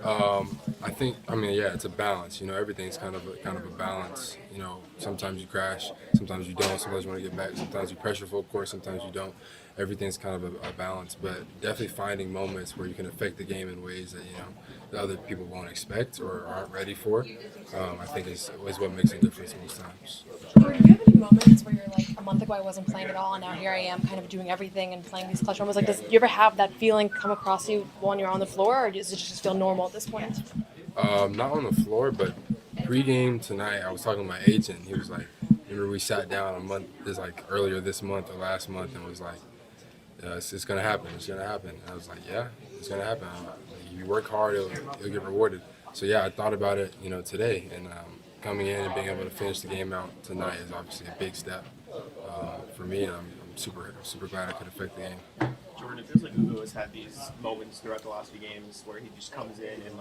It's a balance. Everything's kind of a balance. Sometimes you crash, sometimes you don't. Sometimes you want to get back. Sometimes you pressure full court, sometimes you don't. Everything's kind of a balance, but definitely finding moments where you can affect the game in ways that that other people won't expect or aren't ready for. I think is what makes a difference most times. Jordan, do you have any moments where you're like, a month ago I wasn't playing at all, and now here I am, kind of doing everything and playing these clutch moments? Like, does you ever have that feeling come across you when you're on the floor, or does it just feel normal at this point? Not on the floor, but pregame tonight, I was talking to my agent. He was like, remember we sat down earlier this month or last month, and was like, it's gonna happen. It's gonna happen. And I was like, yeah, it's gonna happen. If you work hard, you'll get rewarded. So yeah, I thought about it, today, and coming in and being able to finish the game out tonight is obviously a big step for me, and I'm super glad I could affect the game. Jordan, it feels like Ugo has had these moments throughout the last few games where he just comes in and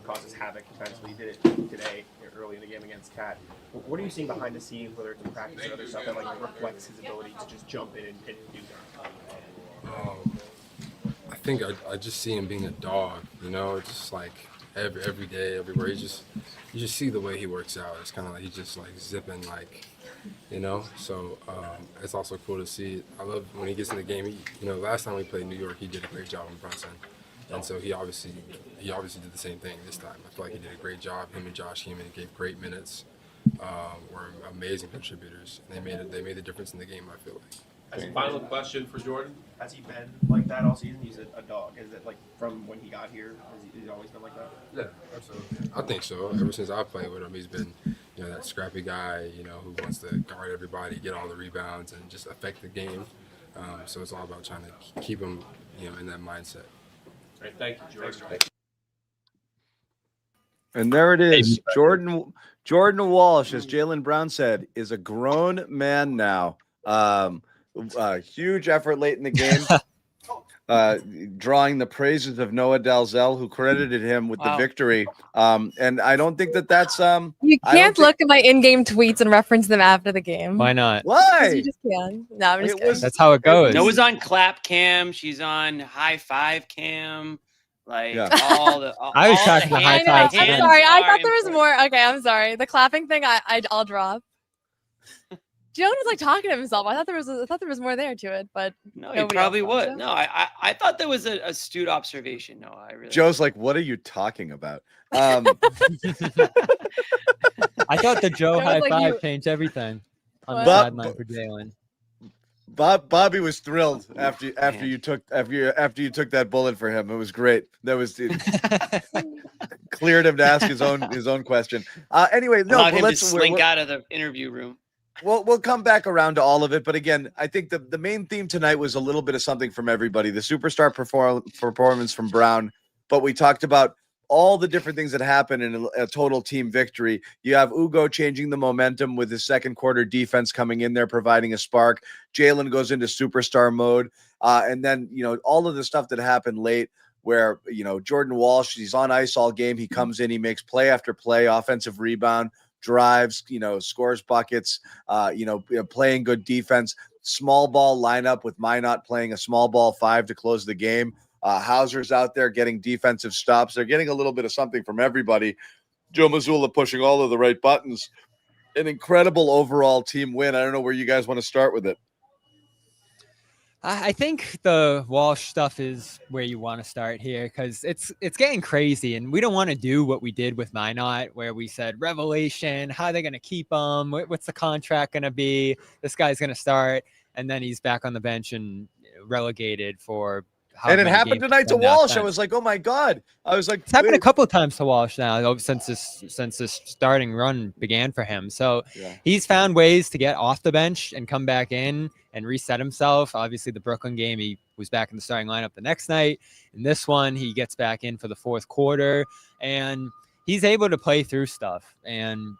causes havoc defensively. He did it today, early in the game against Cat. What are you seeing behind the scenes, whether it's in practice or other stuff, that reflects his ability to just jump in and do that? I think I just see him being a dog. Just like every day, everywhere. You just see the way he works out. It's kind of like he's just like zipping So it's also cool to see. I love when he gets in the game. Last time we played New York, he did a great job in Brunson, and so he obviously did the same thing this time. I feel like he did a great job. Him and Josh came in and gave great minutes. Were amazing contributors. They made the difference in the game. I feel like. As a final question for Jordan, has he been like that all season? He's a dog. Is it like from when he got here? Has he always been like that? Yeah, absolutely. I think so. Ever since I played with him, he's been, that scrappy guy, who wants to guard everybody, get all the rebounds, and just affect the game. So it's all about trying to keep him, in that mindset. All right, thank you, Jordan. And there it is. Jordan Walsh, as Jaylen Brown said, is a grown man now. Huge effort late in the game, drawing the praises of Noah Dalzell, who credited him with the victory. And I don't think that's you can't look at my in-game tweets and reference them after the game. Why not? Why? You just can. No, I'm just kidding. That's how it goes. Noah's on clap cam. She's on high five cam. I was talking the high five. I'm sorry. I thought there was more. Okay, I'm sorry. The clapping thing, I'll drop. Joan was talking to himself. I thought there was more there to it, but no, he probably would. No, I thought there was an astute observation. No, I really. Joe's like, what are you talking about? I thought the Joe high five changed everything on the sideline for Jaylen. Bobby was thrilled after you took that bullet for him. It was great. That was cleared him to ask his own question. Anyway, no, allowed him to slink out of the interview room. We'll come back around to all of it, but again, I think the main theme tonight was a little bit of something from everybody. The superstar performance from Brown, but we talked about all the different things that happen in a total team victory. You have Ugo changing the momentum with his second quarter defense coming in there, providing a spark. Jaylen goes into superstar mode. And then, all of the stuff that happened late where, Jordan Walsh, he's on ice all game. He comes in, he makes play after play, offensive rebound, drives, scores buckets, playing good defense, small ball lineup with Minot playing a small ball 5 to close the game. Hauser's out there getting defensive stops. They're getting a little bit of something from everybody. Joe Mazzulla pushing all of the right buttons. An incredible overall team win. I don't know where you guys want to start with it. I think the Walsh stuff is where you want to start here because it's getting crazy, and we don't want to do what we did with Minot, where we said revelation, how are they going to keep him? What's the contract going to be? This guy's going to start, and then he's back on the bench and relegated for. And it happened tonight to Walsh. I was like, oh my God. I was like, it's happened a couple of times to Walsh now since this starting run began for him. So he's found ways to get off the bench and come back in and reset himself. Obviously, the Brooklyn game, he was back in the starting lineup the next night. In this one, he gets back in for the fourth quarter, and he's able to play through stuff and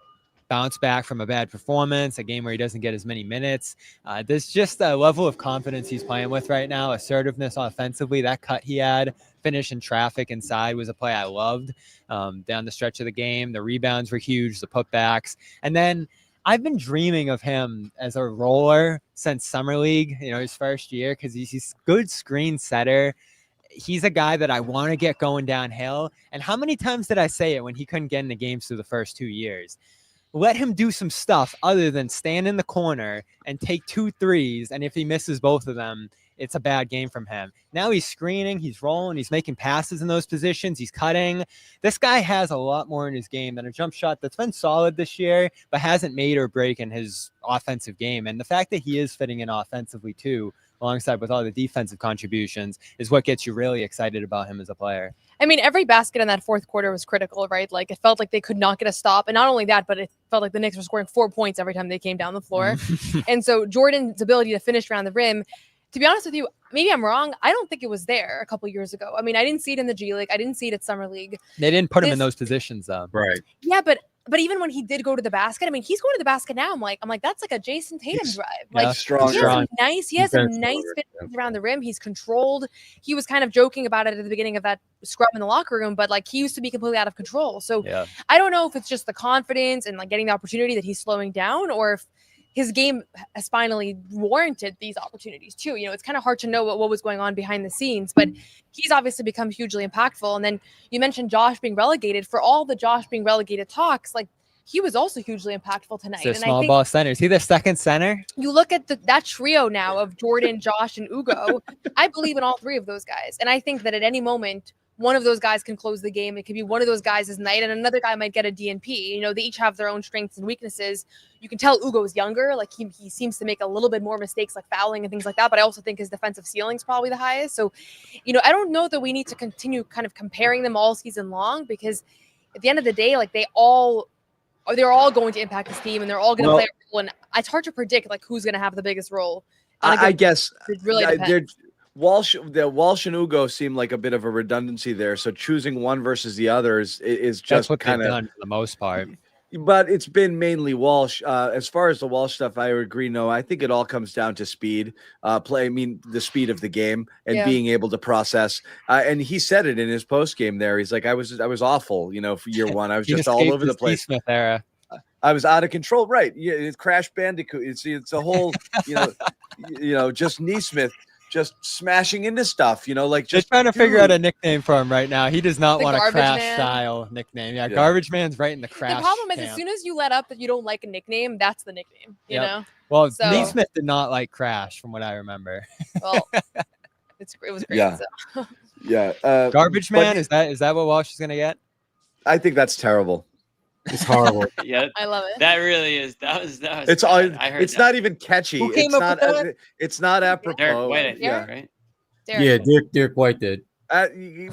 bounce back from a bad performance, a game where he doesn't get as many minutes. There's just a level of confidence he's playing with right now, assertiveness offensively. That cut he had, finish in traffic inside was a play I loved down the stretch of the game. The rebounds were huge, the putbacks. And then I've been dreaming of him as a roller since Summer League, his first year, because he's good screen setter. He's a guy that I want to get going downhill. And how many times did I say it when he couldn't get into games through the first 2 years? Let him do some stuff other than stand in the corner and take 2 threes. And if he misses both of them, it's a bad game from him. Now he's screening, he's rolling, he's making passes in those positions, he's cutting. This guy has a lot more in his game than a jump shot that's been solid this year, but hasn't made or break in his offensive game. And the fact that he is fitting in offensively too, alongside with all the defensive contributions, is what gets you really excited about him as a player. I mean, every basket in that fourth quarter was critical, right? Like, it felt like they could not get a stop. And not only that, but it felt like the Knicks were scoring 4 points every time they came down the floor. And so Jordan's ability to finish around the rim, to be honest with you, maybe I'm wrong. I don't think it was there a couple years ago. I mean, I didn't see it in the G League. I didn't see it at Summer League. They didn't put him in those positions, though. Right. Yeah, but even when he did go to the basket, I mean, he's going to the basket now. I'm like, that's like a Jayson Tatum drive. Like, strong. He has a nice fit around the rim. He's controlled. He was kind of joking about it at the beginning of that scrub in the locker room, but like, he used to be completely out of control. So I don't know if it's just the confidence and like getting the opportunity that he's slowing down, or if his game has finally warranted these opportunities too. It's kind of hard to know what was going on behind the scenes, but he's obviously become hugely impactful. And then you mentioned Josh being relegated. For all the Josh being relegated talks, like, he was also hugely impactful tonight. So small ball center. Is he the second center? You look at that trio now of Jordan, Josh, and Ugo. I believe in all 3 of those guys. And I think that at any moment, one of those guys can close the game. It could be one of those guys' night, and another guy might get a DNP. They each have their own strengths and weaknesses. You can tell Ugo's younger. Like, he seems to make a little bit more mistakes, like fouling and things like that. But I also think his defensive ceiling is probably the highest. So, I don't know that we need to continue kind of comparing them all season long, because at the end of the day, like, they're all going to impact this team, and they're all going to play a role. And it's hard to predict like who's going to have the biggest role. I guess it really depends. Walsh and Ugo seem like a bit of a redundancy there. So choosing one versus the others is just what kind they've of done for the most part. But it's been mainly Walsh. As far as the Walsh stuff, I agree. No, I think it all comes down to speed. The speed of the game and being able to process. And he said it in his post game there. He's like, I was awful, for year one. I was just all over the place. Smith era. I was out of control. Right. Yeah. It's Crash Bandicoot. It's a whole, just Neesmith just smashing into stuff, like just trying to figure out a nickname for him right now. He does not want a Crash Man style nickname. Yeah, Garbage Man's right in the Crash. The problem is, camp. as soon as you let up that you don't like a nickname, that's the nickname. You know. Well, Neesmith did not like Crash, from what I remember. Well, it was great. Yeah. So. Yeah. Garbage Man, is that what Walsh is gonna get? I think that's terrible. It's horrible. Yeah, I love it. That really is. That was. It's bad. all. It's not even catchy. Who came up with that? It's not apropos. Derrick White, I think, right? Yeah, Derrick White did.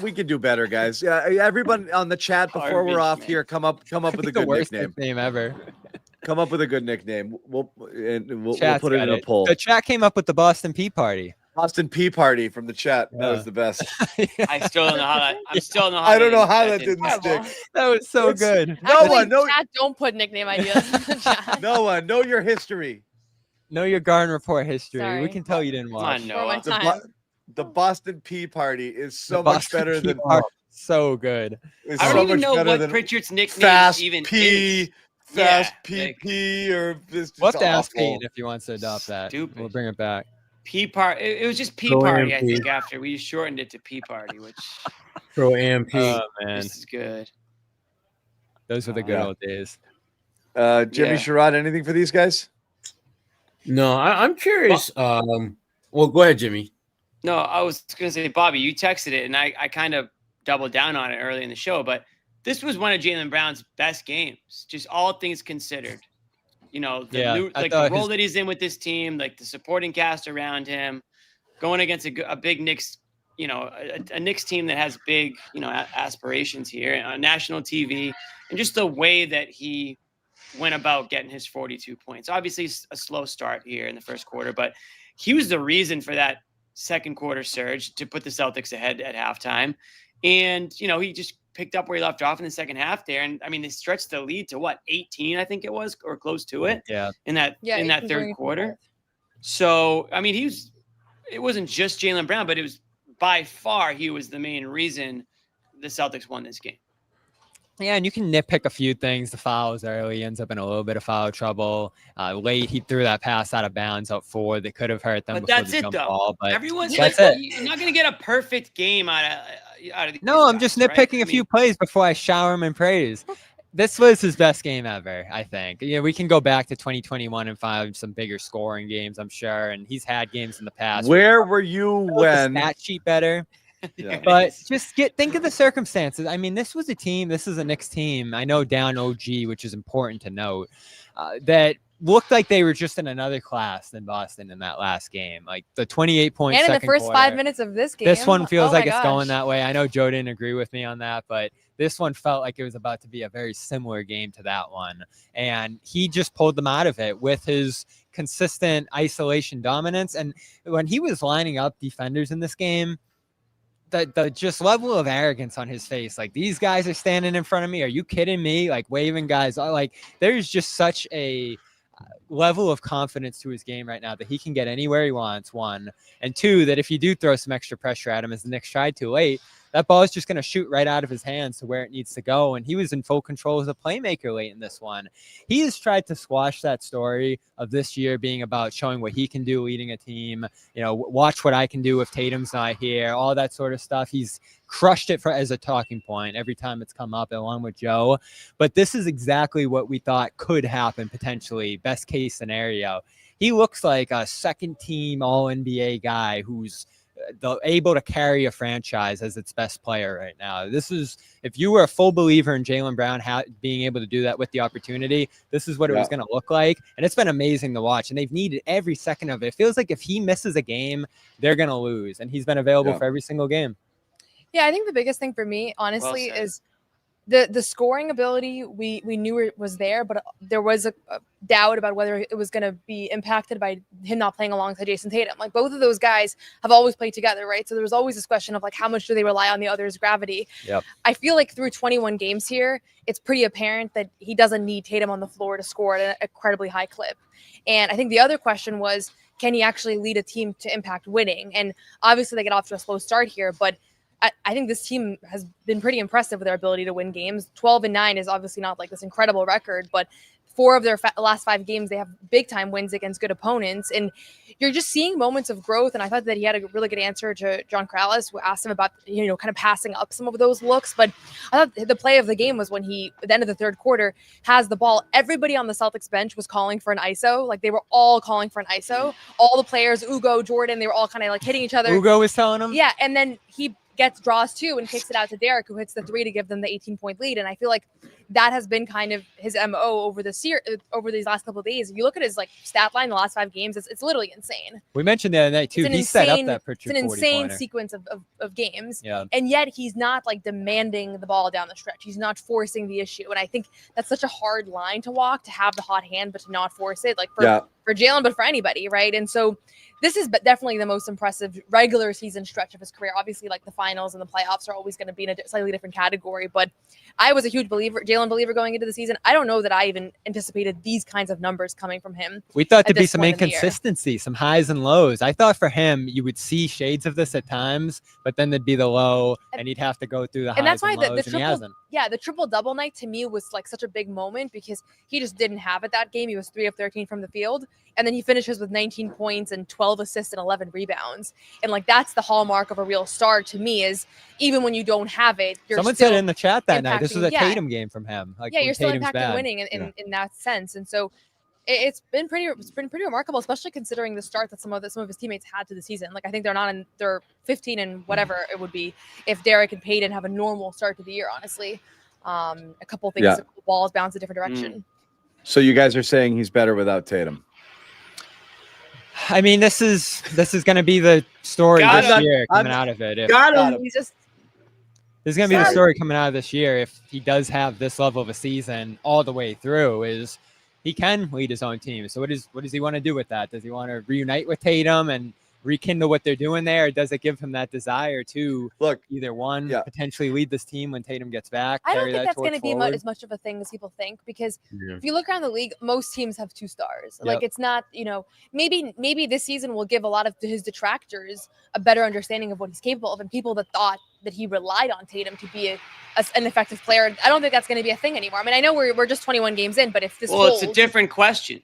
We can do better, guys. Yeah, everyone on the chat before we're off here, come up with a good nickname ever. Come up with a good nickname. We'll put it in a poll. The chat came up with the Boston Tea Party. Boston Pea Party from the chat. That was the best. I still don't know how that. I'm still don't know how. I don't know how that didn't stick. That was so good. Chat, don't put nickname ideas in the chat. Noah, know your history. Know your Garden Report history. Sorry. We can tell you didn't watch. Come on, The, Noah. the Boston Pea Party is so The much Boston better Pea than Party, so good. is I so don't even much know better what than Pritchard's nickname Fast even P, is. Fast Yeah, PP, or this. We'll have to ask awful. Pete if he wants to adopt that. Stupid. We'll bring it back. Pea Party. It was just Pea Pro Party, I AMP. think. After we shortened it to Pea Party, which Pro AMP. Oh man, this is good. those were the good Yeah. old days. Jimmy Yeah. Sherrod, anything for these guys? No, I'm curious. Well, go ahead, Jimmy. No, I was gonna say, Bobby, you texted it, and I kind of doubled down on it early in the show, but this was one of Jaylen Brown's best games, just all things considered. You know, the role that he's in with this team, like the supporting cast around him, going against a big Knicks, a Knicks team that has big, aspirations here on national TV, and just the way that he went about getting his 42 points. Obviously, a slow start here in the first quarter, but he was the reason for that second quarter surge to put the Celtics ahead at halftime. And, he just picked up where he left off in the second half there. And I mean, they stretched the lead to 18, I think it was, or close to it. Yeah. In that third quarter. So, I mean, it wasn't just Jaylen Brown, but it was by far, he was the main reason the Celtics won this game. Yeah, and you can nitpick a few things. The fouls early, he ends up in a little bit of foul trouble. Late, he threw that pass out of bounds out forward that could have hurt them. But before that's the it, jump though. ball, but Everyone's that's like, it. you're not going to get a perfect game out of these No, I'm guys, just right? nitpicking a few plays before I shower him in praise. This was his best game ever, I think. We can go back to 2021 and find some bigger scoring games, I'm sure. And he's had games in the past. Where were you when? The stat sheet better. Yeah. But just think of the circumstances. I mean, this was a team. This is a Knicks team. I know down OG, which is important to note, that looked like they were just in another class than Boston in that last game. Like the 28 points. And in the first 5 minutes of this game. This one feels like it's gosh. going that way. I know Joe didn't agree with me on that, but this one felt like it was about to be a very similar game to that one. And he just pulled them out of it with his consistent isolation dominance. And when he was lining up defenders in this game, the just level of arrogance on his face, like, these guys are standing in front of me. Are you kidding me? Like, waving guys. Like, there's just such a level of confidence to his game right now that he can get anywhere he wants, one. And two, that if you do throw some extra pressure at him, as the Knicks tried to late, that ball is just going to shoot right out of his hands to where it needs to go. And he was in full control as a playmaker late in this one. He has tried to squash that story of this year being about showing what he can do leading a team. Watch what I can do if Tatum's not here, all that sort of stuff. He's crushed it as a talking point every time it's come up, along with Joe. But this is exactly what we thought could happen, potentially, best case scenario. He looks like a second team All-NBA guy who's able to carry a franchise as its best player right now. This is, if you were a full believer in Jaylen Brown being able to do that with the opportunity, this is what it was going to look like. And it's been amazing to watch. And they've needed every second of it. It feels like if he misses a game, they're going to lose. And he's been available for every single game. Yeah, I think the biggest thing for me, honestly, is the scoring ability. We knew it was there, but there was a doubt about whether it was going to be impacted by him not playing alongside Jayson Tatum. Like, both of those guys have always played together, right? So there was always this question of, like, how much do they rely on the other's gravity? Yep. I feel like through 21 games here, it's pretty apparent that he doesn't need Tatum on the floor to score at an incredibly high clip. And I think the other question was, can he actually lead a team to impact winning? And obviously they get off to a slow start here, but I think this team has been pretty impressive with their ability to win games. 12-9 is obviously not like this incredible record, but 4 of their last 5 games, they have big time wins against good opponents. And you're just seeing moments of growth. And I thought that he had a really good answer to John Krallis, who asked him about, kind of passing up some of those looks. But I thought the play of the game was when he, at the end of the third quarter, has the ball. Everybody on the Celtics bench was calling for an ISO. Like, they were all calling for an ISO. All the players, Ugo, Jordan, they were all kind of like hitting each other. Ugo was telling him? Yeah. And then he draws 2 and kicks it out to Derrick, who hits the 3 to give them the 18-point lead. And I feel like that has been kind of his MO over this year, over these last couple of days. If you look at his like stat line, the last 5 games, it's literally insane. We mentioned the other night too. He set up that Pritchard 40-pointer. It's an insane sequence of games. Yeah. And yet he's not like demanding the ball down the stretch. He's not forcing the issue. And I think that's such a hard line to walk, to have the hot hand, but to not force it, like for Jaylen, but for anybody, right? And so this is definitely the most impressive regular season stretch of his career. Obviously, like the finals and the playoffs are always going to be in a slightly different category, but I was a huge Jaylen believer going into the season. I don't know that I even anticipated these kinds of numbers coming from him. We thought there'd be some inconsistency, some highs and lows. I thought for him, you would see shades of this at times, but then there'd be the low, and he'd have to go through the highs and that's why and lows, the and he hasn't. the triple-double night to me was like such a big moment because he just didn't have it that game. He was 3 of 13 from the field, and then he finishes with 19 points and 12 assists and 11 rebounds. And like that's the hallmark of a real star to me, is even when you don't have it, you're Someone still said in the chat that night, this was a yeah. Tatum game from him. Like, Yeah, you're still Tatum's impacting bad. winning in that sense. And so it's been pretty remarkable, especially considering the start that some of his teammates had to the season. Like I think they're 15 and whatever it would be if Derrick and Payton have a normal start to the year, honestly. A couple things, balls bounce a different direction. So you guys are saying he's better without Tatum? I mean, this is going to be the story this year coming out of it. He's just There's going to be the story coming out of this year if he does have this level of a season all the way through, is he can lead his own team. So what does he want to do with that? Does he want to reunite with Tatum and rekindle what they're doing there? Or does it give him that desire to either one, potentially lead this team when Tatum gets back? I don't think that's going to be as much of a thing as people think, because if you look around the league, most teams have 2 stars. Like it's not, maybe this season will give a lot of his detractors a better understanding of what he's capable of, and people that thought that he relied on Tatum to be an effective player. I don't think that's going to be a thing anymore. I mean, I know we're just 21 games in, but if this it's a different question.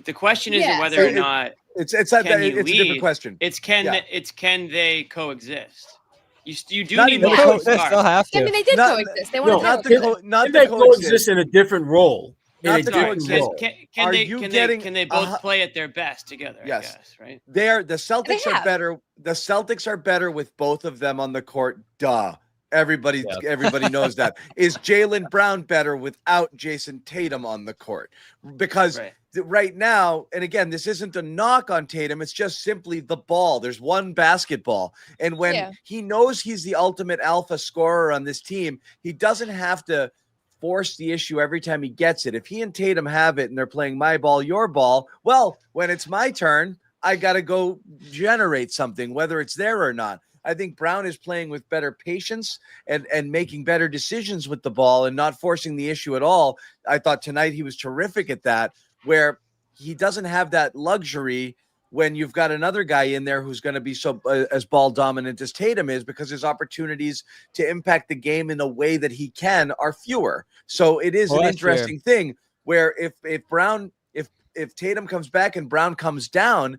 The question isn't whether or not it's a different question. It's can they coexist? You do Not need even more coexist, stars. they'll have to. I mean, they did coexist. They wanted to coexist in a different role. Not the coexist. Can they both play at their best together? Yes, I guess, right. The Celtics are better. The Celtics are better with both of them on the court. Duh. Everybody knows that. Is Jaylen Brown better without Jayson Tatum on the court? Because right now, and again, this isn't a knock on Tatum, it's just simply the ball. There's one basketball. And when he knows he's the ultimate alpha scorer on this team, he doesn't have to force the issue every time he gets it. If he and Tatum have it and they're playing my ball, your ball, well, when it's my turn, I got to go generate something, whether it's there or not. I think Brown is playing with better patience and making better decisions with the ball and not forcing the issue at all. I thought tonight he was terrific at that, where he doesn't have that luxury when you've got another guy in there who's going to be so as ball dominant as Tatum is, because his opportunities to impact the game in a way that he can are fewer. So it is an interesting thing where if Tatum comes back and Brown comes down,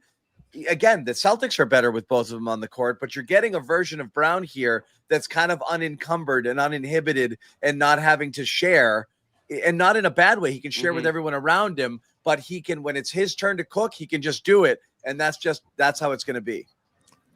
again, the Celtics are better with both of them on the court, but you're getting a version of Brown here that's kind of unencumbered and uninhibited and not having to share, and not in a bad way. He can share with everyone around him, but he can, when it's his turn to cook, he can just do it. And that's how it's going to be.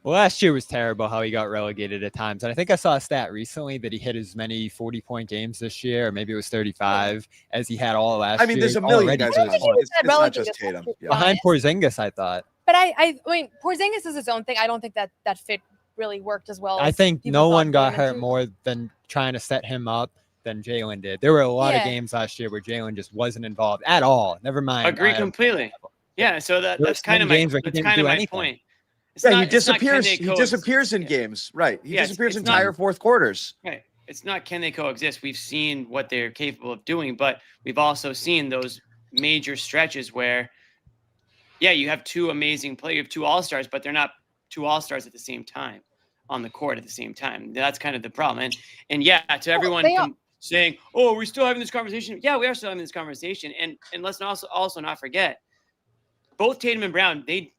Well, last year was terrible how he got relegated at times. And I think I saw a stat recently that he hit as many 40-point games this year, or maybe it was 35, as he had all last year. I mean, there's a million guys at this point. It's not just Tatum. Behind Porzingis, I thought. But I mean, Porzingis is his own thing. I don't think that fit really worked as well. I think no one got hurt more than trying to set him up than Jaylen did. There were a lot of games last year where Jaylen just wasn't involved at all. Never mind. Agree completely. Yeah, so that's kind of my point. He disappears. He disappears in games, right? He disappears entire fourth quarters. Right. It's not can they coexist. We've seen what they're capable of doing, but we've also seen those major stretches where, you have 2 amazing players, you have 2 all-stars, but they're not 2 all-stars at the same time on the court at the same time. That's kind of the problem. And to everyone saying, "Oh, we're still having this conversation." Yeah, we are still having this conversation. And let's also not forget, both Tatum and Brown, they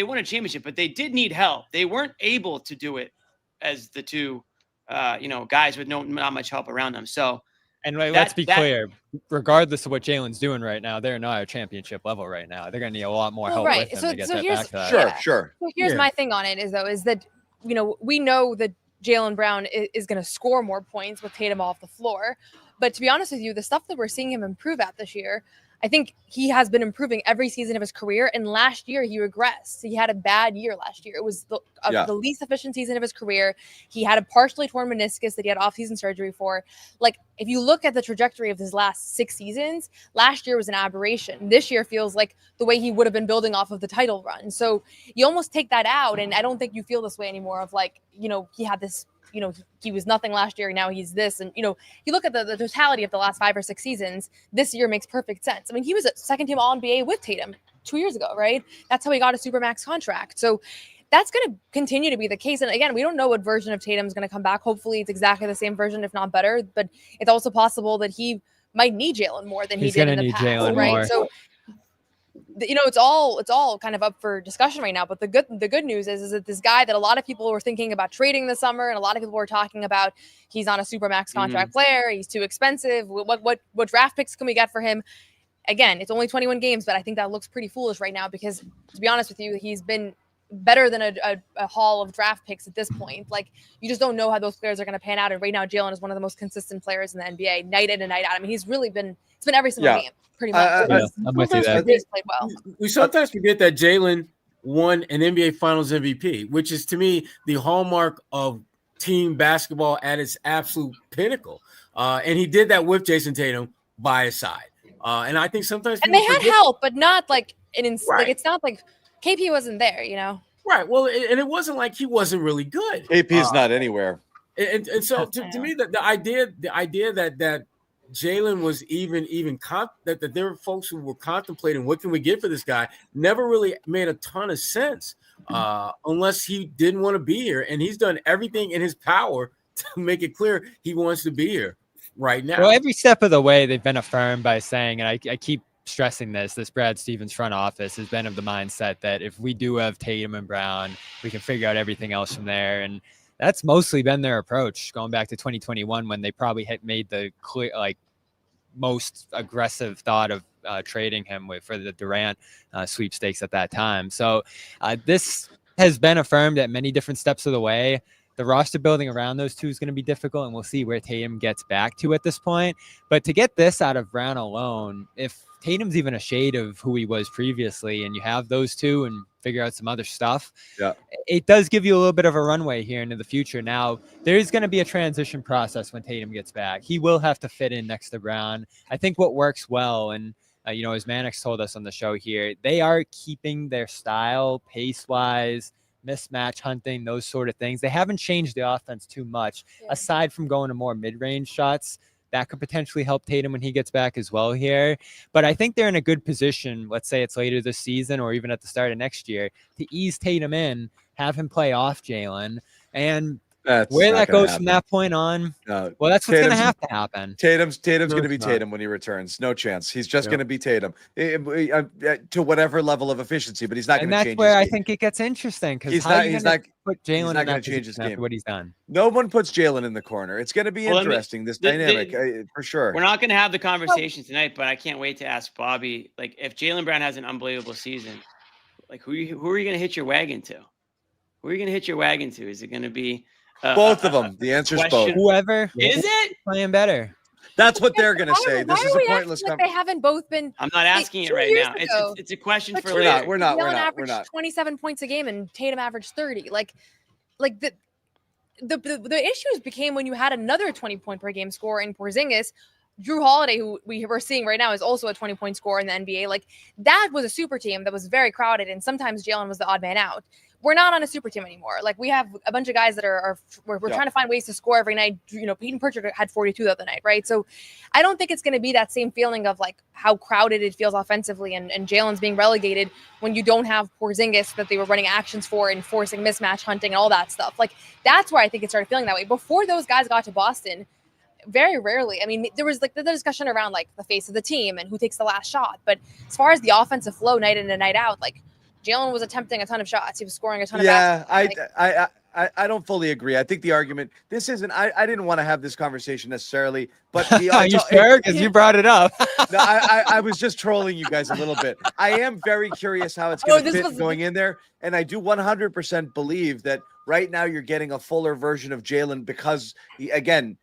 won a championship, but they did need help. They weren't able to do it as the 2, guys with not much help around them. So, and let's be clear, regardless of what Jaylen's doing right now, they're not at championship level right now. They're going to need a lot more help with him to get that back to that. Sure. So here's my thing on it is that, we know that Jaylen Brown is going to score more points with Tatum off the floor. But to be honest with you, the stuff that we're seeing him improve at this year, I think he has been improving every season of his career. And last year he regressed. He had a bad year last year. It was the least efficient season of his career. He had a partially torn meniscus that he had off-season surgery for. Like, if you look at the trajectory of his last 6 seasons, last year was an aberration. This year feels like the way he would have been building off of the title run. So you almost take that out. And I don't think you feel this way anymore of like, he had this, he was nothing last year. Now he's this. And, you look at the totality of the last 5 or 6 seasons, this year makes perfect sense. I mean, he was a second-team All-NBA with Tatum 2 years ago, right? That's how he got a Supermax contract. So that's going to continue to be the case. And again, we don't know what version of Tatum is going to come back. Hopefully it's exactly the same version, if not better. But it's also possible that he might need Jaylen more than he did in the past, right? More. So it's all kind of up for discussion right now. But the good news is that this guy that a lot of people were thinking about trading this summer, and a lot of people were talking about, he's on a Supermax contract player, he's too expensive. What draft picks can we get for him? Again, it's only 21 games, but I think that looks pretty foolish right now because, to be honest with you, he's been better than a haul of draft picks at this point. Like, you just don't know how those players are going to pan out. And right now, Jaylen is one of the most consistent players in the NBA, night in and night out. I mean, it's been every single game, pretty much. I'm with you there. He's played well. We sometimes forget that Jaylen won an NBA Finals MVP, which is, to me, the hallmark of team basketball at its absolute pinnacle. And he did that with Jayson Tatum by his side. And I think sometimes, and they had help, but not like like, it's not like KP wasn't there, Right. Well, and it wasn't like he wasn't really good. KP is not anywhere. And so to me, the idea that Jaylen was that there were folks who were contemplating what can we get for this guy never really made a ton of sense unless he didn't want to be here. And he's done everything in his power to make it clear he wants to be here right now. Well, every step of the way, they've been affirmed by saying, and I keep stressing this Brad Stevens front office has been of the mindset that if we do have Tatum and Brown, we can figure out everything else from there. And that's mostly been their approach going back to 2021 when they probably had made the clear, most aggressive thought of trading him for the Durant sweepstakes at that time. So this has been affirmed at many different steps of the way. The roster building around those two is going to be difficult, and we'll see where Tatum gets back to at this point. But to get this out of Brown alone, if Tatum's even a shade of who he was previously, and you have those two and figure out some other stuff, it does give you a little bit of a runway here into the future. Now, there is going to be a transition process when Tatum gets back. He will have to fit in next to Brown. I think what works well, and as Mannix told us on the show here, they are keeping their style pace-wise, mismatch hunting, those sort of things. They haven't changed the offense too much, aside from going to more mid-range shots. That could potentially help Tatum when he gets back as well here. But I think they're in a good position, let's say it's later this season or even at the start of next year, to ease Tatum in, have him play off Jaylen, and where that goes from that point on, well, that's what's going to have to happen. Tatum's going to be Tatum when he returns. No chance. He's just going to be Tatum to whatever level of efficiency, but he's not going to change. And that's where I think it gets interesting because he's not put Jaylen in that change his game after what he's done. No one puts Jaylen in the corner. It's going to be interesting. This dynamic for sure. We're not going to have the conversation tonight, but I can't wait to ask Bobby. Like, if Jaylen Brown has an unbelievable season, like who are you going to hitch your wagon to? Who are you going to hitch your wagon to? Is it going to be both of them? The answer is both. Whoever is it playing better. That's what they're going to say. This is a pointless conversation. They haven't both been. I'm not asking it right now. It's a question for later. We're not. Averaged 27 points a game, and Tatum averaged 30. Like the issues became when you had another 20-point per game score in Porzingis. Drew Holiday, who we're seeing right now, is also a 20-point scorer in the NBA. Like, that was a super team that was very crowded, and sometimes Jaylen was the odd man out. We're not on a super team anymore. Like, we have a bunch of guys that we're trying to find ways to score every night. Peyton Pritchard had 42 the other night, right? So I don't think it's going to be that same feeling of like how crowded it feels offensively and Jaylen's being relegated when you don't have Porzingis that they were running actions for and forcing mismatch hunting and all that stuff. Like, that's where I think it started feeling that way. Before those guys got to Boston, very rarely. I mean, there was like the discussion around like the face of the team and who takes the last shot. But as far as the offensive flow night in and night out, like, Jaylen was attempting a ton of shots. He was scoring a ton of baskets. I don't fully agree. I think the argument, this isn't, I didn't want to have this conversation necessarily, but are you sure? Because you brought it up. No, I was just trolling you guys a little bit. I am very curious how it's going to fit going in there. And I do 100% believe that right now you're getting a fuller version of Jaylen because, again,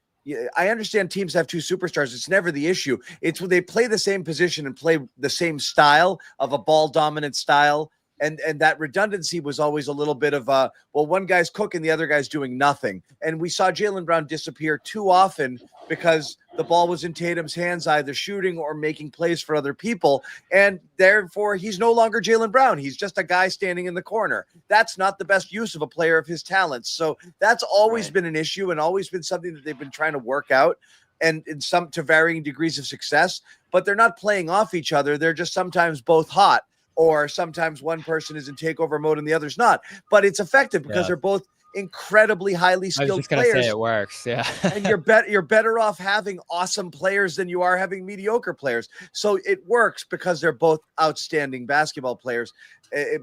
I understand teams have two superstars. It's never the issue. It's when they play the same position and play the same style of a ball dominant style. And that redundancy was always a little bit of one guy's cooking, the other guy's doing nothing. And we saw Jaylen Brown disappear too often because the ball was in Tatum's hands, either shooting or making plays for other people. And therefore, he's no longer Jaylen Brown. He's just a guy standing in the corner. That's not the best use of a player of his talents. So that's always been an issue and always been something that they've been trying to work out, and in some to varying degrees of success. But they're not playing off each other. They're just sometimes both hot, or sometimes one person is in takeover mode and the other's not. But it's effective because they're both incredibly highly skilled I was just gonna players. say it works. Yeah. And you're better off having awesome players than you are having mediocre players. So it works because they're both outstanding basketball players.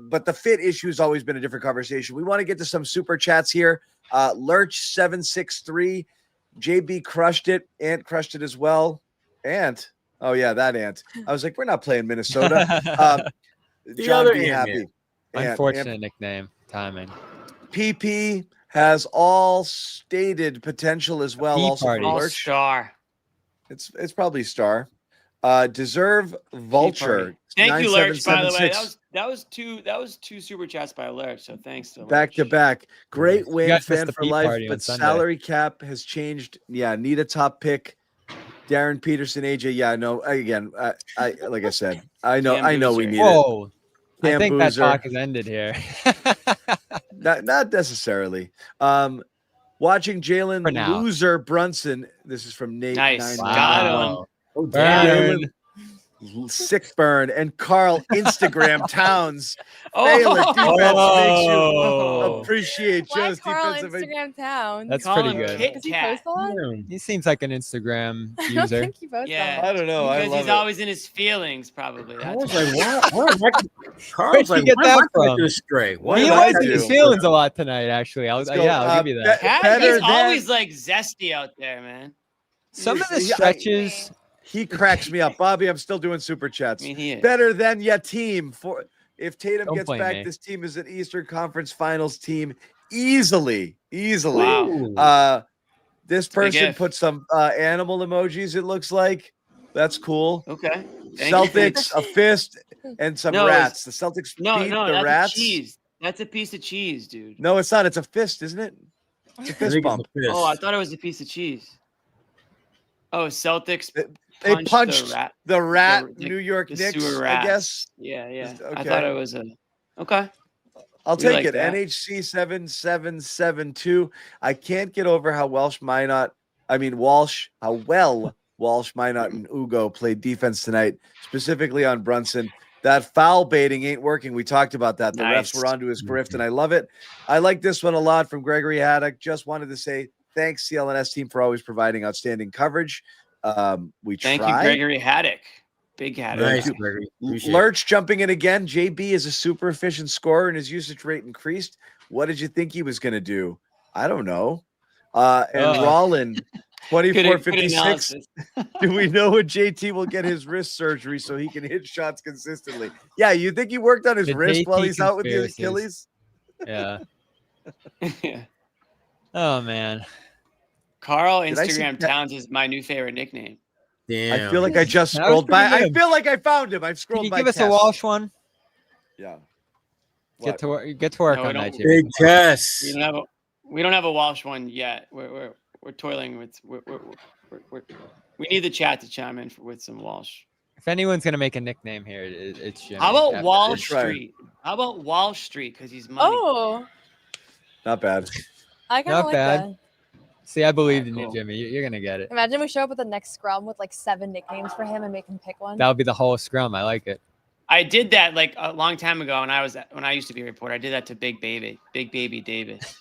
But the fit issue has always been a different conversation. We want to get to some super chats here. Lurch 763, JB crushed it. Ant crushed it as well. Ant. Oh yeah, that Ant. I was like, we're not playing Minnesota. John other be Ant happy. Unfortunate nickname. Timing. PP has all stated potential as well. Also for All Lurch. star. It's probably star. Deserve Vulture. Thank you, Lurch. By the way, 9776. that was two super chats by Lurch. So thanks to Back to back. Great You win, guys missed fan the for pee life, party on but Sunday. salary cap has changed. Yeah, need a top pick. Darren Peterson, AJ. Yeah, no. Again, I like I said, I know we need Whoa. it. I think that Boozer. talk has ended here. Not necessarily. Watching For Jalen now. loser Brunson. This is from Nate. Nice. 99. Got him. Oh, Jalen sick burn and Carl Instagram Towns. Oh. Fail it. Defense makes you Oh. appreciate Why Joe's Carl defensive. Instagram Towns? That's Call pretty him good. Kit Does he Kat. post on? He seems like an Instagram I don't user. think he posts Yeah. on. I don't know. I Because love he's it. always in his feelings, probably. I That's was like, why am I? Carl's Where'd like, you get why am that I from? thinking straight? Why He did was I in do his this? feelings a lot tonight, actually. I'll go. give you that. Kat, Better he's than- always like zesty out there, man. Some of the Yeah, stretches. He cracks me up. Bobby, I'm still doing super chats. I mean, he is. Better than your team. For if Tatum Don't gets blame back, me. this team is an Eastern Conference Finals team easily. Wow. This big person if. put some animal emojis. It looks like that's cool. Okay. Thank you. Celtics, a fist, and some No, rats. The Celtics No, beat no, the that's rats. a cheese. That's a piece of cheese, dude. No, it's not. It's a fist, isn't it? It's a I fist think it's bump. a fist. Oh, I thought it was a piece of cheese. Oh, Celtics. They punched the rat, the- New York the Knicks, sewer I rats. guess. Yeah, yeah. I Okay. thought it was a. Okay. I'll We take like it. that. NHC 7772. I can't get over how Walsh, Minot, how well Walsh, Minot, and Ugo played defense tonight, specifically on Brunson. That foul baiting ain't working. We talked about that. The Nice. refs were onto his grift, and I love it. I like this one a lot from Gregory Haddock. Just wanted to say thanks, CLNS team, for always providing outstanding coverage. We Thank try. you, Gregory Haddock. Big Haddock. Nice, Gregory. Appreciate it. Lurch jumping in again. JB is a super efficient scorer and his usage rate increased. What did you think he was going to do? I don't know. And Rollin, Good 2456. analysis. Do we know when JT will get his wrist surgery so he can hit shots consistently? Yeah, you think he worked on his The wrist while JT he's out with the conspiracies. Achilles? Yeah. Yeah. Oh man. Carl Did I see Instagram that? Towns is my new favorite nickname. Damn. I feel like I just That was scrolled by. pretty I good. feel like I found him. I've Can scrolled you by. give us a Tess. Walsh one? Yeah. Get to work. Get to No, work we on don't- that, Jay. Big Tess. We don't have a Walsh one yet. We're toiling with. We need the chat to chime in with some Walsh. If anyone's gonna make a nickname here, it's Jimmy. How about Wall We're trying. Street? How about Wall Street? Because he's money. Oh, Not bad. I kind Not of like bad. that. See, I believed in Cool. you, Jimmy. You're gonna get it. Imagine we show up at the next scrum with like 7 nicknames for him and make him pick one. That would be the whole scrum. I like it. I did that like a long time ago when I used to be a reporter. I did that to Big Baby Davis.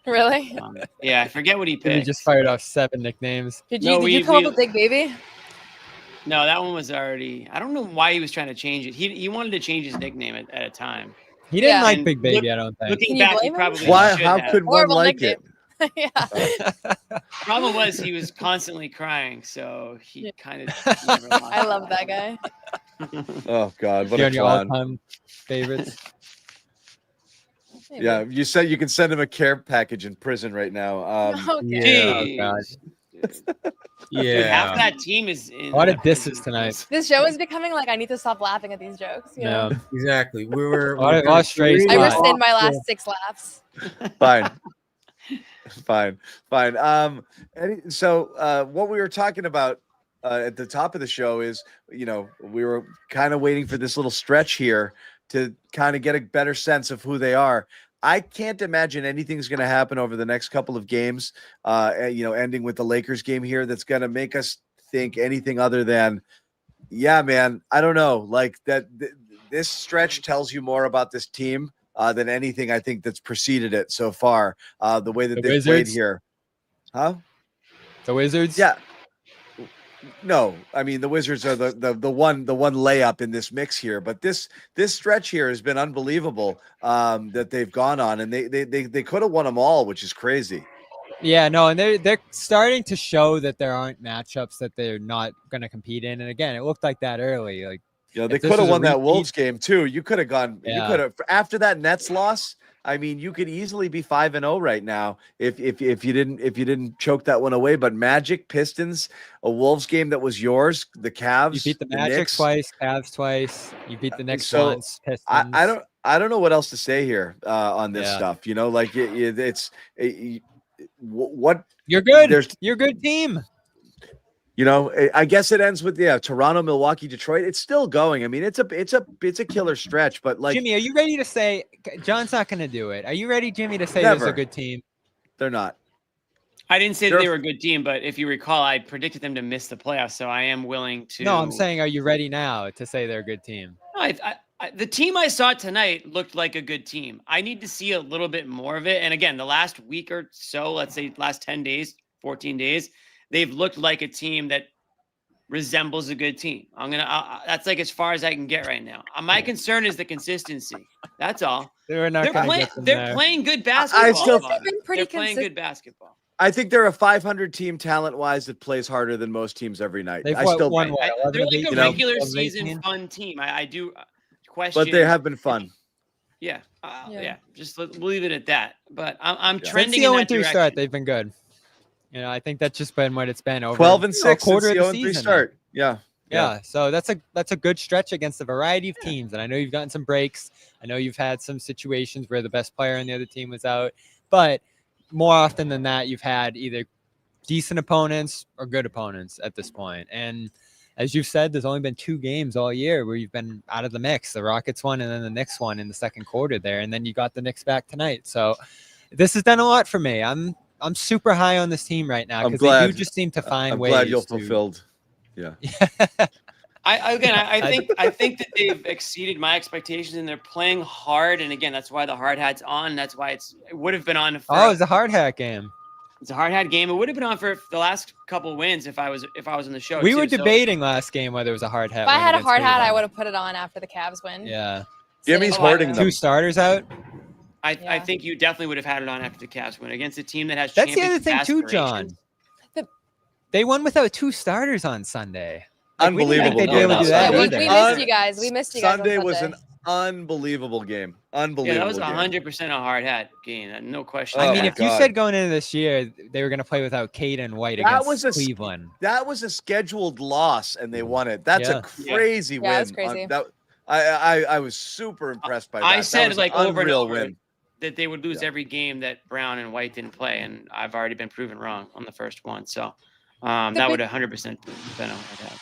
Really? Yeah, I forget what he Jimmy picked. just fired off 7 nicknames. Did No, you come up with Big Baby? No, that one was already. I don't know why he was trying to change it. He wanted to change his nickname at a time. He didn't Yeah. like And Big Baby. look- I don't think. Looking Can you back, he blame him? probably Why? should How have. could one Horrible like nickname. it? Yeah. Problem was he was constantly crying, so he Yeah. kind of. I love that guy. Oh God, what You're a on your clown! all-time favorites. Maybe. Yeah, you said you can send him a care package in prison right now. Okay. Yeah. Oh, God. Dude, half that team is in A lot of disses tonight. This show is becoming like I need to stop laughing at these jokes. You know? Exactly. We were. A lot of strays. I rescind my last 6 laughs. Fine. Fine. So what we were talking about at the top of the show is, we were kind of waiting for this little stretch here to kind of get a better sense of who they are. I can't imagine anything's going to happen over the next couple of games, ending with the Lakers game here, that's going to make us think anything other than, yeah, man, I don't know. Like that, this stretch tells you more about this team than anything I think that's preceded it so far. The way that they played here. Huh? The Wizards? Yeah. No, I mean the Wizards are the one layup in this mix here, but this stretch here has been unbelievable that they've gone on, and they could have won them all, which is crazy. Yeah, no, and they're starting to show that there aren't matchups that they're not going to compete in, and again, it looked like that early. Like, they could have won that Wolves game too. You could have gone. Yeah. You could have after that Nets loss. I mean, you could easily be 5-0 right now if you didn't choke that one away. But Magic, Pistons, a Wolves game that was yours, the Cavs, you beat the Magic Knicks twice, Cavs twice. You beat the Knicks so once. Pistons. I don't know what else to say here on this stuff. What you're good. You're a good team. I guess it ends with Toronto, Milwaukee, Detroit. It's still going. I mean, it's a killer stretch. But like, Jimmy, are you ready to say John's not going to do it? Are you ready, Jimmy, to say Never. there's a good team? They're not. I didn't say that they were a good team, but if you recall, I predicted them to miss the playoffs. So I am willing to. No, I'm saying, are you ready now to say they're a good team? The team I saw tonight looked like a good team. I need to see a little bit more of it. And again, the last week or so, let's say last 10 days, 14 days, they've looked like a team that resembles a good team. That's like as far as I can get right now. My concern is the consistency. That's all. They're playing good basketball. They're playing good basketball. I think they're a 500 team talent-wise that plays harder than most teams every night. They're like a regular season fun team. I do question, but they have been fun. Yeah. Just we'll leave it at that. But I'm trending in that 0-3 direction. start. They've been good. I think that's just been what it's been over 12-6 quarter of the 0-3 season. start. Yeah. So that's a good stretch against a variety of teams. And I know you've gotten some breaks. I know you've had some situations where the best player on the other team was out, but more often than that, you've had either decent opponents or good opponents at this point. And as you've said, there's only been 2 games all year where you've been out of the mix. The Rockets one and then the Knicks one in the second quarter there. And then you got the Knicks back tonight. So this has done a lot for me. I'm super high on this team right now because they do just seem to find ways. I'm glad you're fulfilled. Yeah. I think that they've exceeded my expectations and they're playing hard. And again, that's why the hard hat's on. That's why it would have been on. It's a hard hat game. It's a hard hat game. It would have been on for the last couple wins if I was in the show. We were debating last game whether it was a hard hat. If I had a hard hat, I would have put it on after the Cavs win. Yeah. Jimmy's hoarding them. 2 starters out. I think you definitely would have had it on after the Cavs win against a team that has. That's the other thing too, John. They won without 2 starters on Sunday. Unbelievable. We missed you guys. We missed you guys. Sunday was an unbelievable game. Unbelievable. Yeah, that was 100% a hard hat game. No question. I mean, if you said going into this year they were going to play without Cade and White against Cleveland, that was a scheduled loss, and they won it. That's a crazy win. Yeah, that's crazy. I was super impressed by that. I said that over and over win. That they would lose every game that Brown and White didn't play, and I've already been proven wrong on the first one. So that would 100% been a hard hat.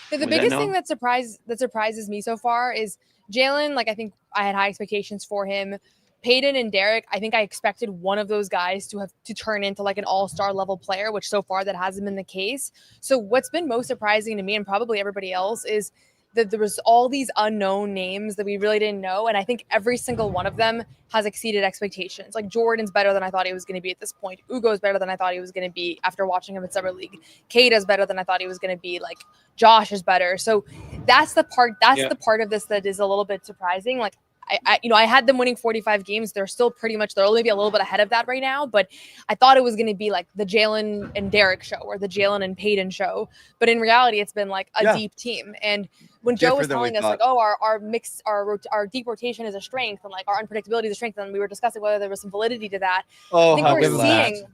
The biggest thing that surprises me so far is Jaylen. Like, I think I had high expectations for him. Peyton and Derrick, I think I expected one of those guys to turn into like an all-star level player, which so far that hasn't been the case. So what's been most surprising to me and probably everybody else is that there was all these unknown names that we really didn't know. And I think every single one of them has exceeded expectations. Like Jordan's better than I thought he was going to be at this point. Ugo's better than I thought he was going to be after watching him in Summer League. Kate is better than I thought he was going to be. Like Josh is better. So that's the part of this that is a little bit surprising. Like I had them winning 45 games. They're still they're only maybe a little bit ahead of that right now, but I thought it was going to be like the Jaylen and Derrick show or the Jaylen and Peyton show. But in reality, it's been like a deep team. And when Joe was telling us like, oh, our deep rotation is a strength and like our unpredictability is a strength, and we were discussing whether there was some validity to that. Oh, I think we're seeing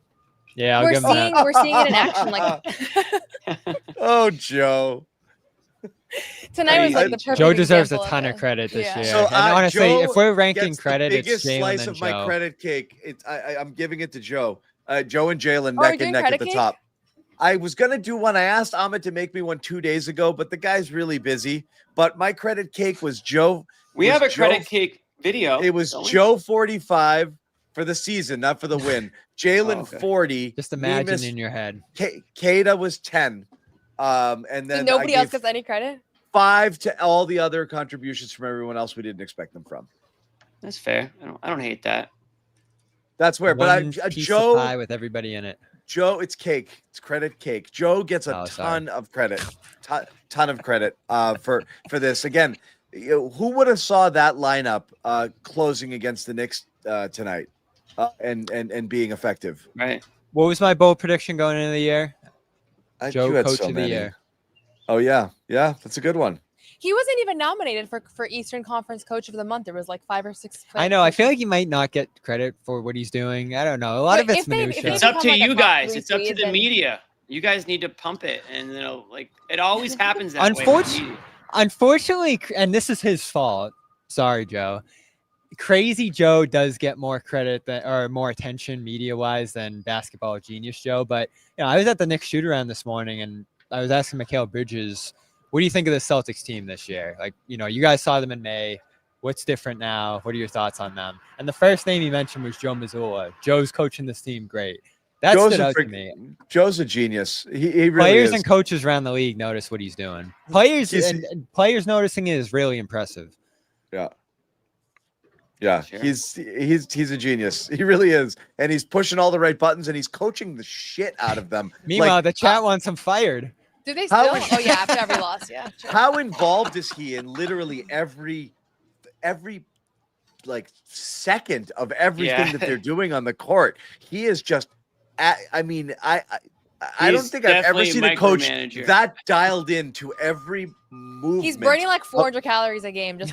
Yeah, I'll we're give him seeing that. we're seeing it in action. Like Oh, Joe. tonight was like the perfect. Joe deserves a example ton of it. credit this Yeah. year. So and honestly, Joe if we're ranking gets credit, the it's biggest Jaylen slice and of my Joe. credit cake. I'm giving it to Joe. Joe and Jaylen Oh, are neck you and doing neck at credit the cake? top. I was gonna do one. I asked Ahmed to make me one 2 days ago, but the guy's really busy. But my credit cake was Joe. We have a credit cake video. It was don't we? Joe 45 for the season, not for the win. Jaylen okay. 40. Just imagine in your head. Kada was 10. And then Did nobody I else gave gets any credit? 5 to all the other contributions from everyone else we didn't expect them from. That's fair. I don't hate that. That's where, One but piece Joe of pie with everybody in it. Joe, it's cake. It's credit cake. Joe gets a Oh, ton of credit. Ton of credit for this. Again, who would have saw that lineup closing against the Knicks tonight and being effective? Right. What was my bold prediction going into the year? You had Coach so of the many. year. Oh yeah, that's a good one. He wasn't even nominated for Eastern Conference Coach of the Month. There was like 5 or 6. I know. I feel like he might not get credit for what he's doing. I don't know. A lot of it's minutia. It's up to you guys. It's up to the media. You guys need to pump it, and like it always happens that way. Unfortunately, and this is his fault. Sorry, Joe. Crazy Joe does get more credit or more attention media-wise than Basketball Genius Joe. But I was at the Knicks shoot-around this morning, and I was asking Mikal Bridges, what do you think of the Celtics team this year? Like, you guys saw them in May. What's different now? What are your thoughts on them? And the first name he mentioned was Joe Mazzulla. Joe's coaching this team great. That stood out to me. Joe's a genius. He really Players is. and coaches around the league notice what he's doing. Players and players noticing it is really impressive. Yeah, sure. He's a genius. He really is, and he's pushing all the right buttons, and he's coaching the shit out of them. Meanwhile, the chat wants him fired. Do they still? Oh yeah, after every loss, yeah. Sure. How involved is he in literally every like second of everything that they're doing on the court? He is just. I don't think I've ever seen a coach that dialed into every movement. He's burning like 400 calories a game. Just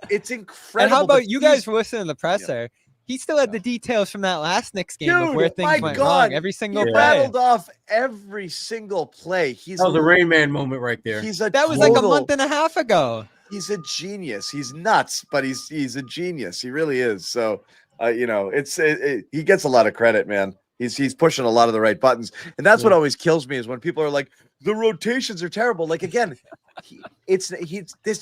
it's incredible. And how about you guys were listening to the presser? He still had the details from that last Knicks game of where things went wrong. Every single play. Rattled off every single play. That was a Rain Man moment right there. That was like a month and a half ago. He's a genius. He's nuts, but he's a genius. He really is. So he gets a lot of credit, man. He's pushing a lot of the right buttons, and that's what always kills me is when people are like, the rotations are terrible. Like again, this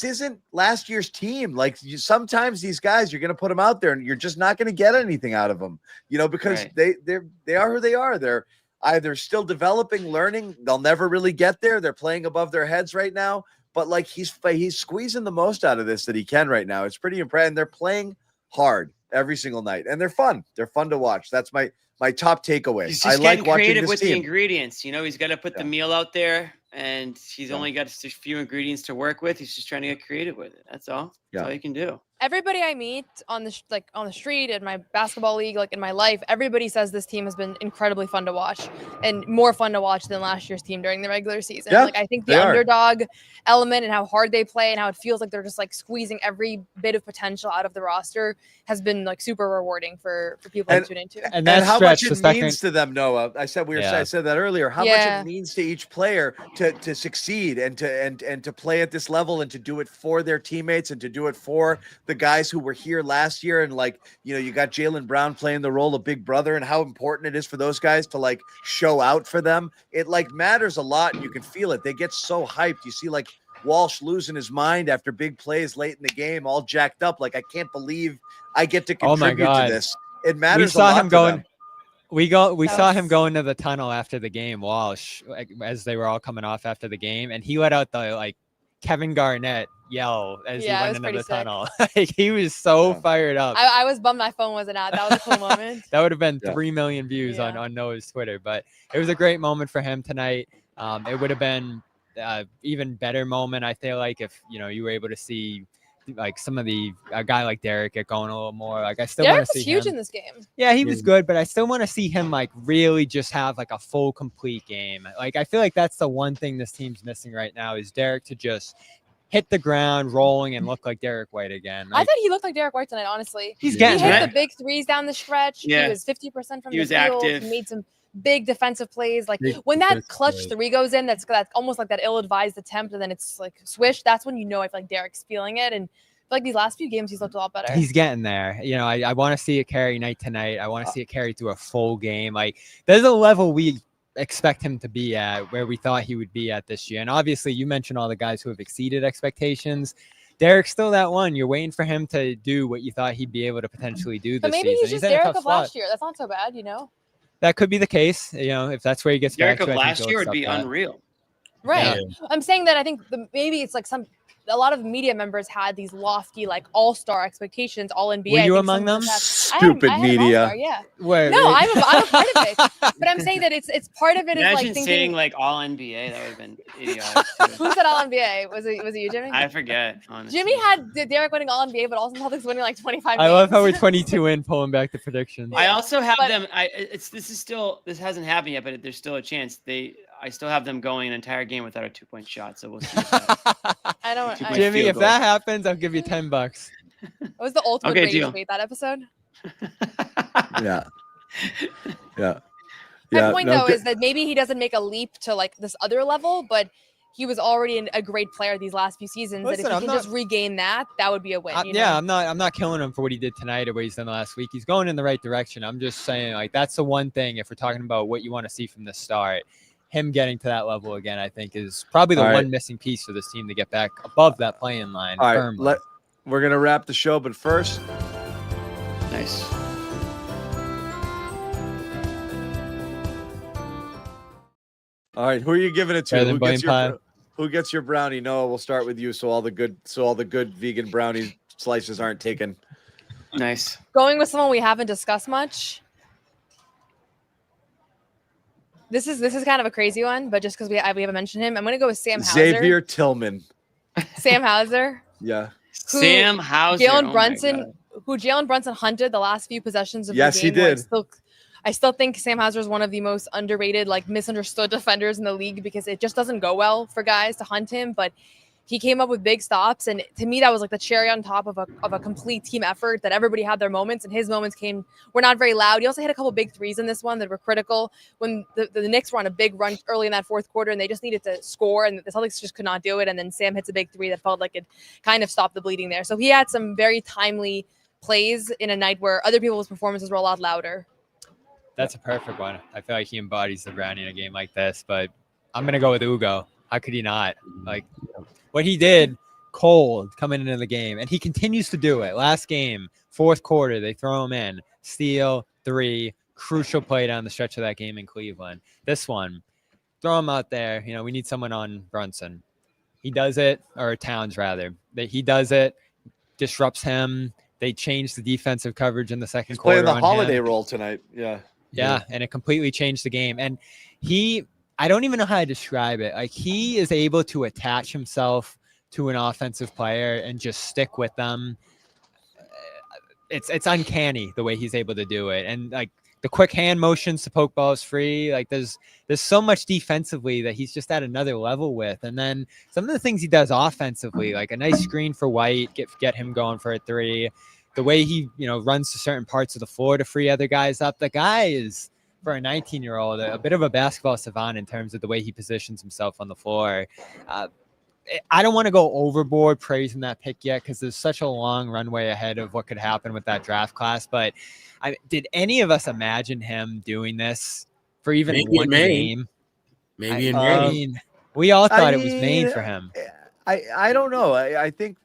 isn't last year's team. Like sometimes these guys, you're going to put them out there, and you're just not going to get anything out of them. Because they are who they are. They're either still developing, learning. They'll never really get there. They're playing above their heads right now. But like he's squeezing the most out of this that he can right now. It's pretty impressive. And they're playing hard every single night, and they're fun. They're fun to watch. That's my top takeaway. He's just I like getting creative watching with this the team. ingredients. He's got to put the meal out there, and he's only got a few ingredients to work with. He's just trying to get creative with it. That's all. That's all you can do. Everybody I meet on the on the street, in my basketball league, like in my life, everybody says this team has been incredibly fun to watch and more fun to watch than last year's team during the regular season. Yeah, like I think the underdog element and how hard they play and how it feels like they're just like squeezing every bit of potential out of the roster has been like super rewarding for people to tune into. And how much it means to them, Noah. I said that earlier. How much it means to each player to succeed and to play at this level and to do it for their teammates and to do it for the guys who were here last year. And you got Jaylen Brown playing the role of big brother, and how important it is for those guys to like show out for them. It matters a lot, and you can feel it. They get so hyped. You see Walsh losing his mind after big plays late in the game, all jacked up. Like, I can't believe I get to contribute to this. It matters a lot to them. We saw him go into the tunnel after the game, Walsh, as they were all coming off after the game, and he let out the Kevin Garnett yell as he went into the tunnel. He was so fired up. I was bummed my phone wasn't out. That was a cool moment. That would have been 3 million views on Noah's Twitter, but it was a great moment for him tonight. It would have been even better moment, I feel like, if you were able to see some of a guy like Derrick get going a little more. I still want to see huge him. in this game. Yeah, he was good, but I still want to see him really just have a full complete game. I feel like that's the one thing this team's missing right now is Derrick to just hit the ground rolling and look like Derrick White again. I thought he looked like Derrick White tonight, honestly. He's getting He hit there. the big threes down the stretch. Yeah. He was 50% from He the was field. active. He made some big defensive plays. Like Big when that defensive clutch plays. three goes in, that's almost like that ill-advised attempt, and then it's like swish. That's when you know I feel like Derrick's feeling it. And I feel like these last few games, he's looked a lot better. He's getting there. You know, I want to see it carry night to night. I want to see it carry through a full game. Like there's a level we expect him to be at where we thought he would be at this year. And obviously you mentioned all the guys who have exceeded expectations. Derrick's still that one. You're waiting for him to do what you thought he'd be able to potentially do So this maybe season. he's just in a Derrick tough of spot. last year. That's not so bad, you know? That could be the case. You know, if that's where he gets Derrick back of to, I think last he'll year would be accept that. unreal. Right. I'm saying that I think maybe it's like a lot of media members had these lofty, like all-star expectations, all NBA. Were you I think among some them? of us have- Stupid I had an media. all-star, yeah. Wait, No, wait. I'm a part of it. But I'm saying that it's part of it is Imagine like saying thinking. like all NBA. That would have been idiotic. Too. Who said all NBA? Was it you, Jimmy? I forget. Honestly. Jimmy had Derrick winning all NBA, but also Celtics winning like 25 I games. love how we're 22 in pulling back the predictions. I also have But- them. This hasn't happened yet, but there's still a chance. I still have them going an entire game without a 2-point shot. So we'll see. I don't. Jimmy, field if goal. that happens, I'll give you $10. It was the ultimate Okay, rage deal. bait that episode. Yeah. Yeah. My point though good- is that maybe he doesn't make a leap to like this other level, but he was already a great player these last few seasons. Listen, that if I'm he can not- just regain that would be a win. you Yeah, know? I'm not killing him for what he did tonight or what he's done last week. He's going in the right direction. I'm just saying, like, that's the one thing, if we're talking about what you want to see from the start, him getting to that level again, I think is probably the All right. one missing piece for this team to get back above that playing line. All right, firmly. we're gonna wrap the show, but first, Nice. all right, who are you giving it to? Better than Blaine Pie. Who gets your brownie? Noah, we'll start with you. So all the good vegan brownie slices aren't taken. Nice. Going with someone we haven't discussed much. This is kind of a crazy one, but just because we haven't mentioned him, I'm gonna go with Sam Hauser. Xavier Tillman. Sam Hauser. Yeah. Who Sam Hauser. Jalen oh my Brunson, God. who Jalen Brunson hunted the last few possessions of Yes, the he game. where did. I still think Sam Hauser is one of the most underrated, like misunderstood defenders in the league because it just doesn't go well for guys to hunt him. But he came up with big stops, and to me, that was like the cherry on top of a complete team effort. That everybody had their moments, and his moments were not very loud. He also hit a couple big threes in this one that were critical when the Knicks were on a big run early in that fourth quarter, and they just needed to score, and the Celtics just could not do it. And then Sam hits a big three that felt like it kind of stopped the bleeding there. So he had some very timely plays in a night where other people's performances were a lot louder. That's a perfect one. I feel like he embodies the brownie in a game like this, but I'm going to go with Ugo. How could he not? Like, what he did cold coming into the game, and he continues to do it. Last game, fourth quarter, they throw him in. Steal, three, crucial play down the stretch of that game in Cleveland. This one, throw him out there. You know, we need someone on Brunson. He does it, or Towns rather. He does it, disrupts him. They changed the defensive coverage in the second He's quarter. playing the on holiday him. role tonight. Yeah. Yeah, and it completely changed the game. And I don't even know how to describe it. Like, he is able to attach himself to an offensive player and just stick with them. It's uncanny the way he's able to do it. And like the quick hand motions to poke balls free, like there's so much defensively that he's just at another level with. And then some of the things he does offensively, like a nice screen for White, get him going for a three. The way he, runs to certain parts of the floor to free other guys up. The guy is, for a 19-year-old, a bit of a basketball savant in terms of the way he positions himself on the floor. I don't want to go overboard praising that pick yet because there's such a long runway ahead of what could happen with that draft class. But did any of us imagine him doing this for even Maybe one in Maine. game? Maybe in I Maine. mean, we all thought it was Maine for him. I don't know. I think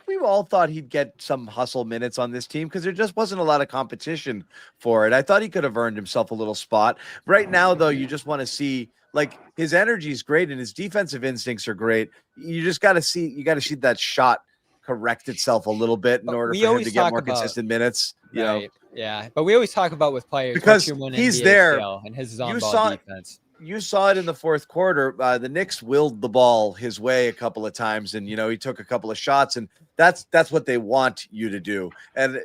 we all thought he'd get some hustle minutes on this team because there just wasn't a lot of competition for it. I thought he could have earned himself a little spot. Right now, though, you just want to see, like, his energy is great and his defensive instincts are great. You just got to see that shot correct itself a little bit in order for him to get more consistent minutes. You know? Yeah, but we always talk about with players Because once you win he's NBA there. skill and his You on-ball saw- defense. You saw it in the fourth quarter. The Knicks willed the ball his way a couple of times, and he took a couple of shots, and that's what they want you to do. And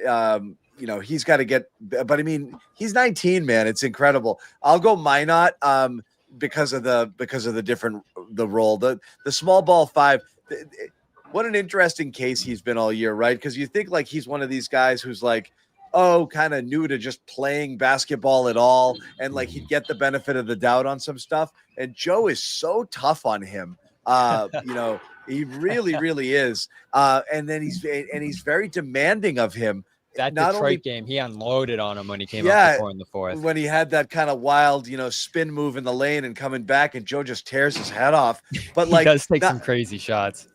he's got to get. But I mean, he's 19, man. It's incredible. I'll go Minot. because of the different role. The small ball five. What an interesting case he's been all year, right? Because you think like he's one of these guys who's like, kind of new to just playing basketball at all, and like he'd get the benefit of the doubt on some stuff. And Joe is so tough on him. He really, really is. And then he's very demanding of him. That Not Detroit only, game, he unloaded on him when he came out the court in the fourth. when he had that kind of wild, spin move in the lane and coming back, and Joe just tears his head off. But like, he does take some crazy shots.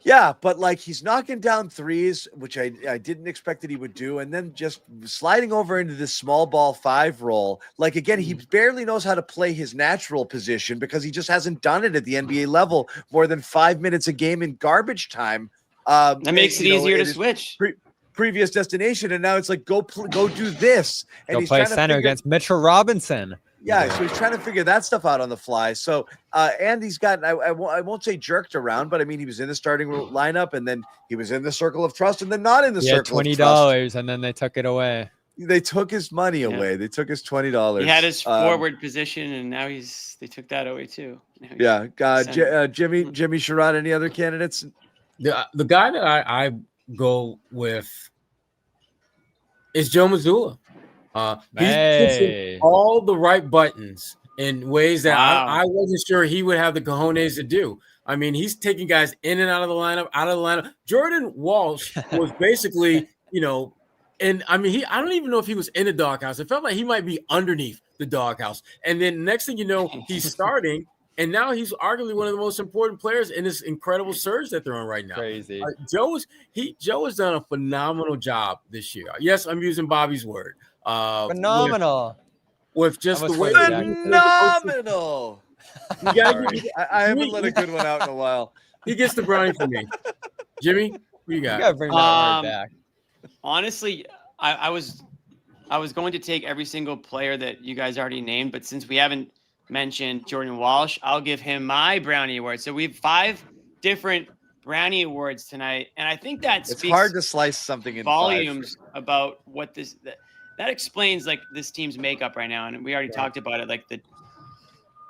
Yeah, but like he's knocking down threes, which I didn't expect that he would do, and then just sliding over into this small ball five role. Like again, he barely knows how to play his natural position because he just hasn't done it at the NBA level more than 5 minutes a game in garbage time. That makes it easier to switch. Previous destination, and now it's like go do this. And Go he's play trying to center figure- against Mitchell Robinson. Yeah, so he's trying to figure that stuff out on the fly. So, and he's got, I won't say jerked around, but I mean, he was in the starting lineup, and then he was in the circle of trust, and then not in the circle of trust. $20, and then they took it away. They took his money away. They took his $20. He had his forward position, and now they took that away too. Yeah. Jimmy Sherrod, any other candidates? The guy that I go with is Joe Mazzulla. He's pushing all the right buttons in ways that I wasn't sure he would have the cojones to do. I mean, he's taking guys in and out of the lineup, Jordan Walsh was basically, and I mean, I don't even know if he was in the doghouse. It felt like he might be underneath the doghouse. And then next thing you know, he's starting, and now he's arguably one of the most important players in this incredible surge that they're on right now. Crazy. Joe has done a phenomenal job this year. Yes, I'm using Bobby's word. Phenomenal. With just the way phenomenal. I haven't let a good one out in a while. He gets the brownie for me. Jimmy, who you got? You gotta bring that word back. Honestly, I was going to take every single player that you guys already named, but since we haven't mentioned Jordan Walsh, I'll give him my Brownie Award. So we have 5 different Brownie Awards tonight, and I think that it's hard to slice something in volumes 5. About what that explains like this team's makeup right now, and we already talked about it. Like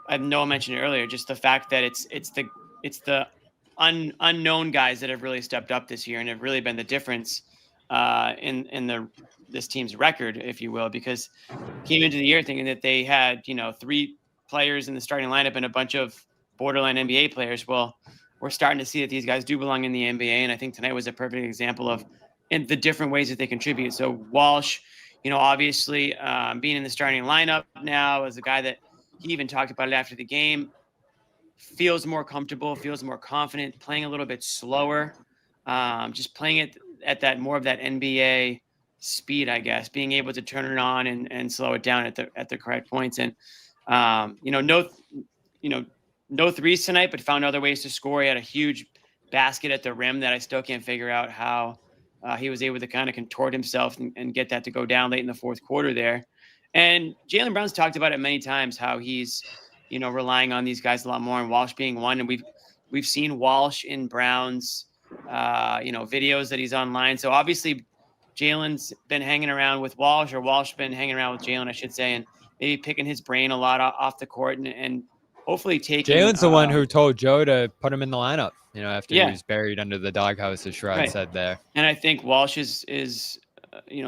I know I mentioned it earlier, just the fact that it's the unknown guys that have really stepped up this year and have really been the difference in this team's record, if you will, because came into the year thinking that they had 3 players in the starting lineup and a bunch of borderline NBA players. Well, we're starting to see that these guys do belong in the NBA, and I think tonight was a perfect example of the different ways that they contribute. So Walsh, obviously being in the starting lineup now as a guy that he even talked about it after the game, feels more comfortable, feels more confident, playing a little bit slower, just playing it at that more of that NBA speed, I guess, being able to turn it on and slow it down at the correct points. And no threes tonight, but found other ways to score. He had a huge basket at the rim that I still can't figure out how he was able to kind of contort himself and get that to go down late in the fourth quarter there. And Jaylen Brown's talked about it many times, how he's, relying on these guys a lot more, and Walsh being one. And we've seen Walsh in Brown's, videos that he's online. So obviously Jaylen's been hanging around with Walsh, or Walsh been hanging around with Jaylen, I should say, and maybe picking his brain a lot off the court and hopefully taking. Jaylen's the one who told Joe to put him in the lineup, after he was buried under the doghouse, as Sherrod said there. And I think Walsh is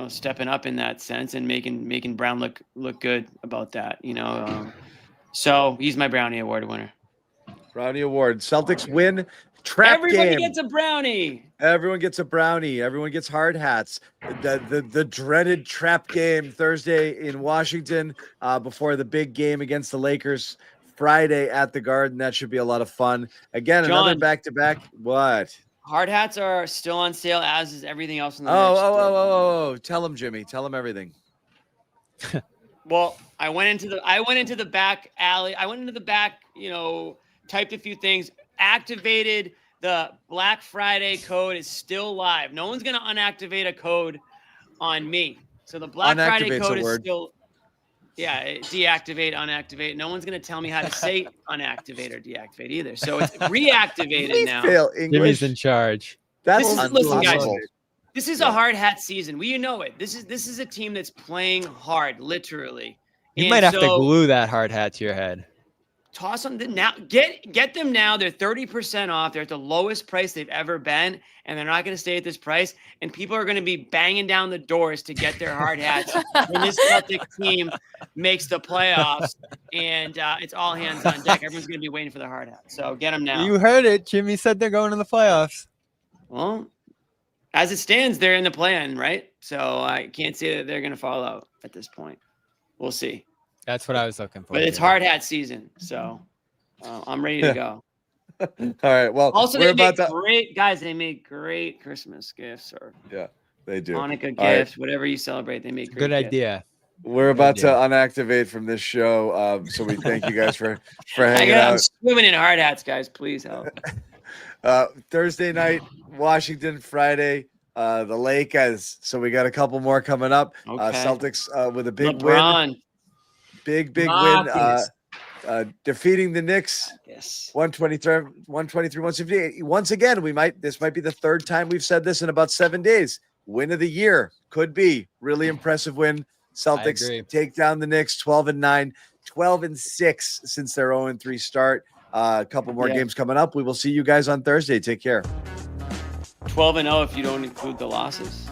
stepping up in that sense and making Brown look good about that, so he's my Brownie Award winner. Brownie Award. Celtics win. Trap Everybody game. gets a brownie. Everyone gets a brownie. Everyone gets hard hats. The dreaded trap game Thursday in Washington before the big game against the Lakers Friday at the Garden. That should be a lot of fun. Again, John, another back-to-back. What? Hard hats are still on sale, as is everything else in the Oh. Tell him, Jimmy. Tell him everything. Well, I went into the back alley. I went into the back, typed a few things, activated the Black Friday code is still live. No one's going to unactivate a code on me. So the Black Friday code is still, deactivate, unactivate. No one's going to tell me how to say unactivate or deactivate either. So it's reactivated now. Jimmy's in charge. Listen, guys. This is a hard hat season. You know it. This is a team that's playing hard, literally. You might have to glue that hard hat to your head. toss them now. Get them now. They're 30% off. They're at the lowest price they've ever been, and they're not going to stay at this price. And people are going to be banging down the doors to get their hard hats when this Celtic team makes the playoffs. And it's all hands on deck. Everyone's going to be waiting for the hard hat. So get them now. You heard it. Jimmy said they're going to the playoffs. Well, as it stands, they're in the plan, right? So I can't say that they're going to fall out at this point. We'll see. That's what I was looking for. But it's hard hat season, so I'm ready to go. All right. Well, also, they make great guys. They make great Christmas gifts or they do Hanukkah All gifts, whatever you celebrate. They make great good gifts. idea. We're about to unactivate from this show, so we thank you guys for hanging I'm out. swimming in hard hats, guys. Please help. Thursday night, Washington. Friday, the Lakers. So we got a couple more coming up. Okay. Celtics with a big LeBron. win. Big win. Defeating the Knicks. Yes. 123-158. Once again, this might be the third time we've said this in about 7 days. Win of the year. Could be. Really impressive win. Celtics take down the Knicks 12-9, 12-6 since their 0-3 start. A couple more games coming up. We will see you guys on Thursday. Take care. 12-0 if you don't include the losses.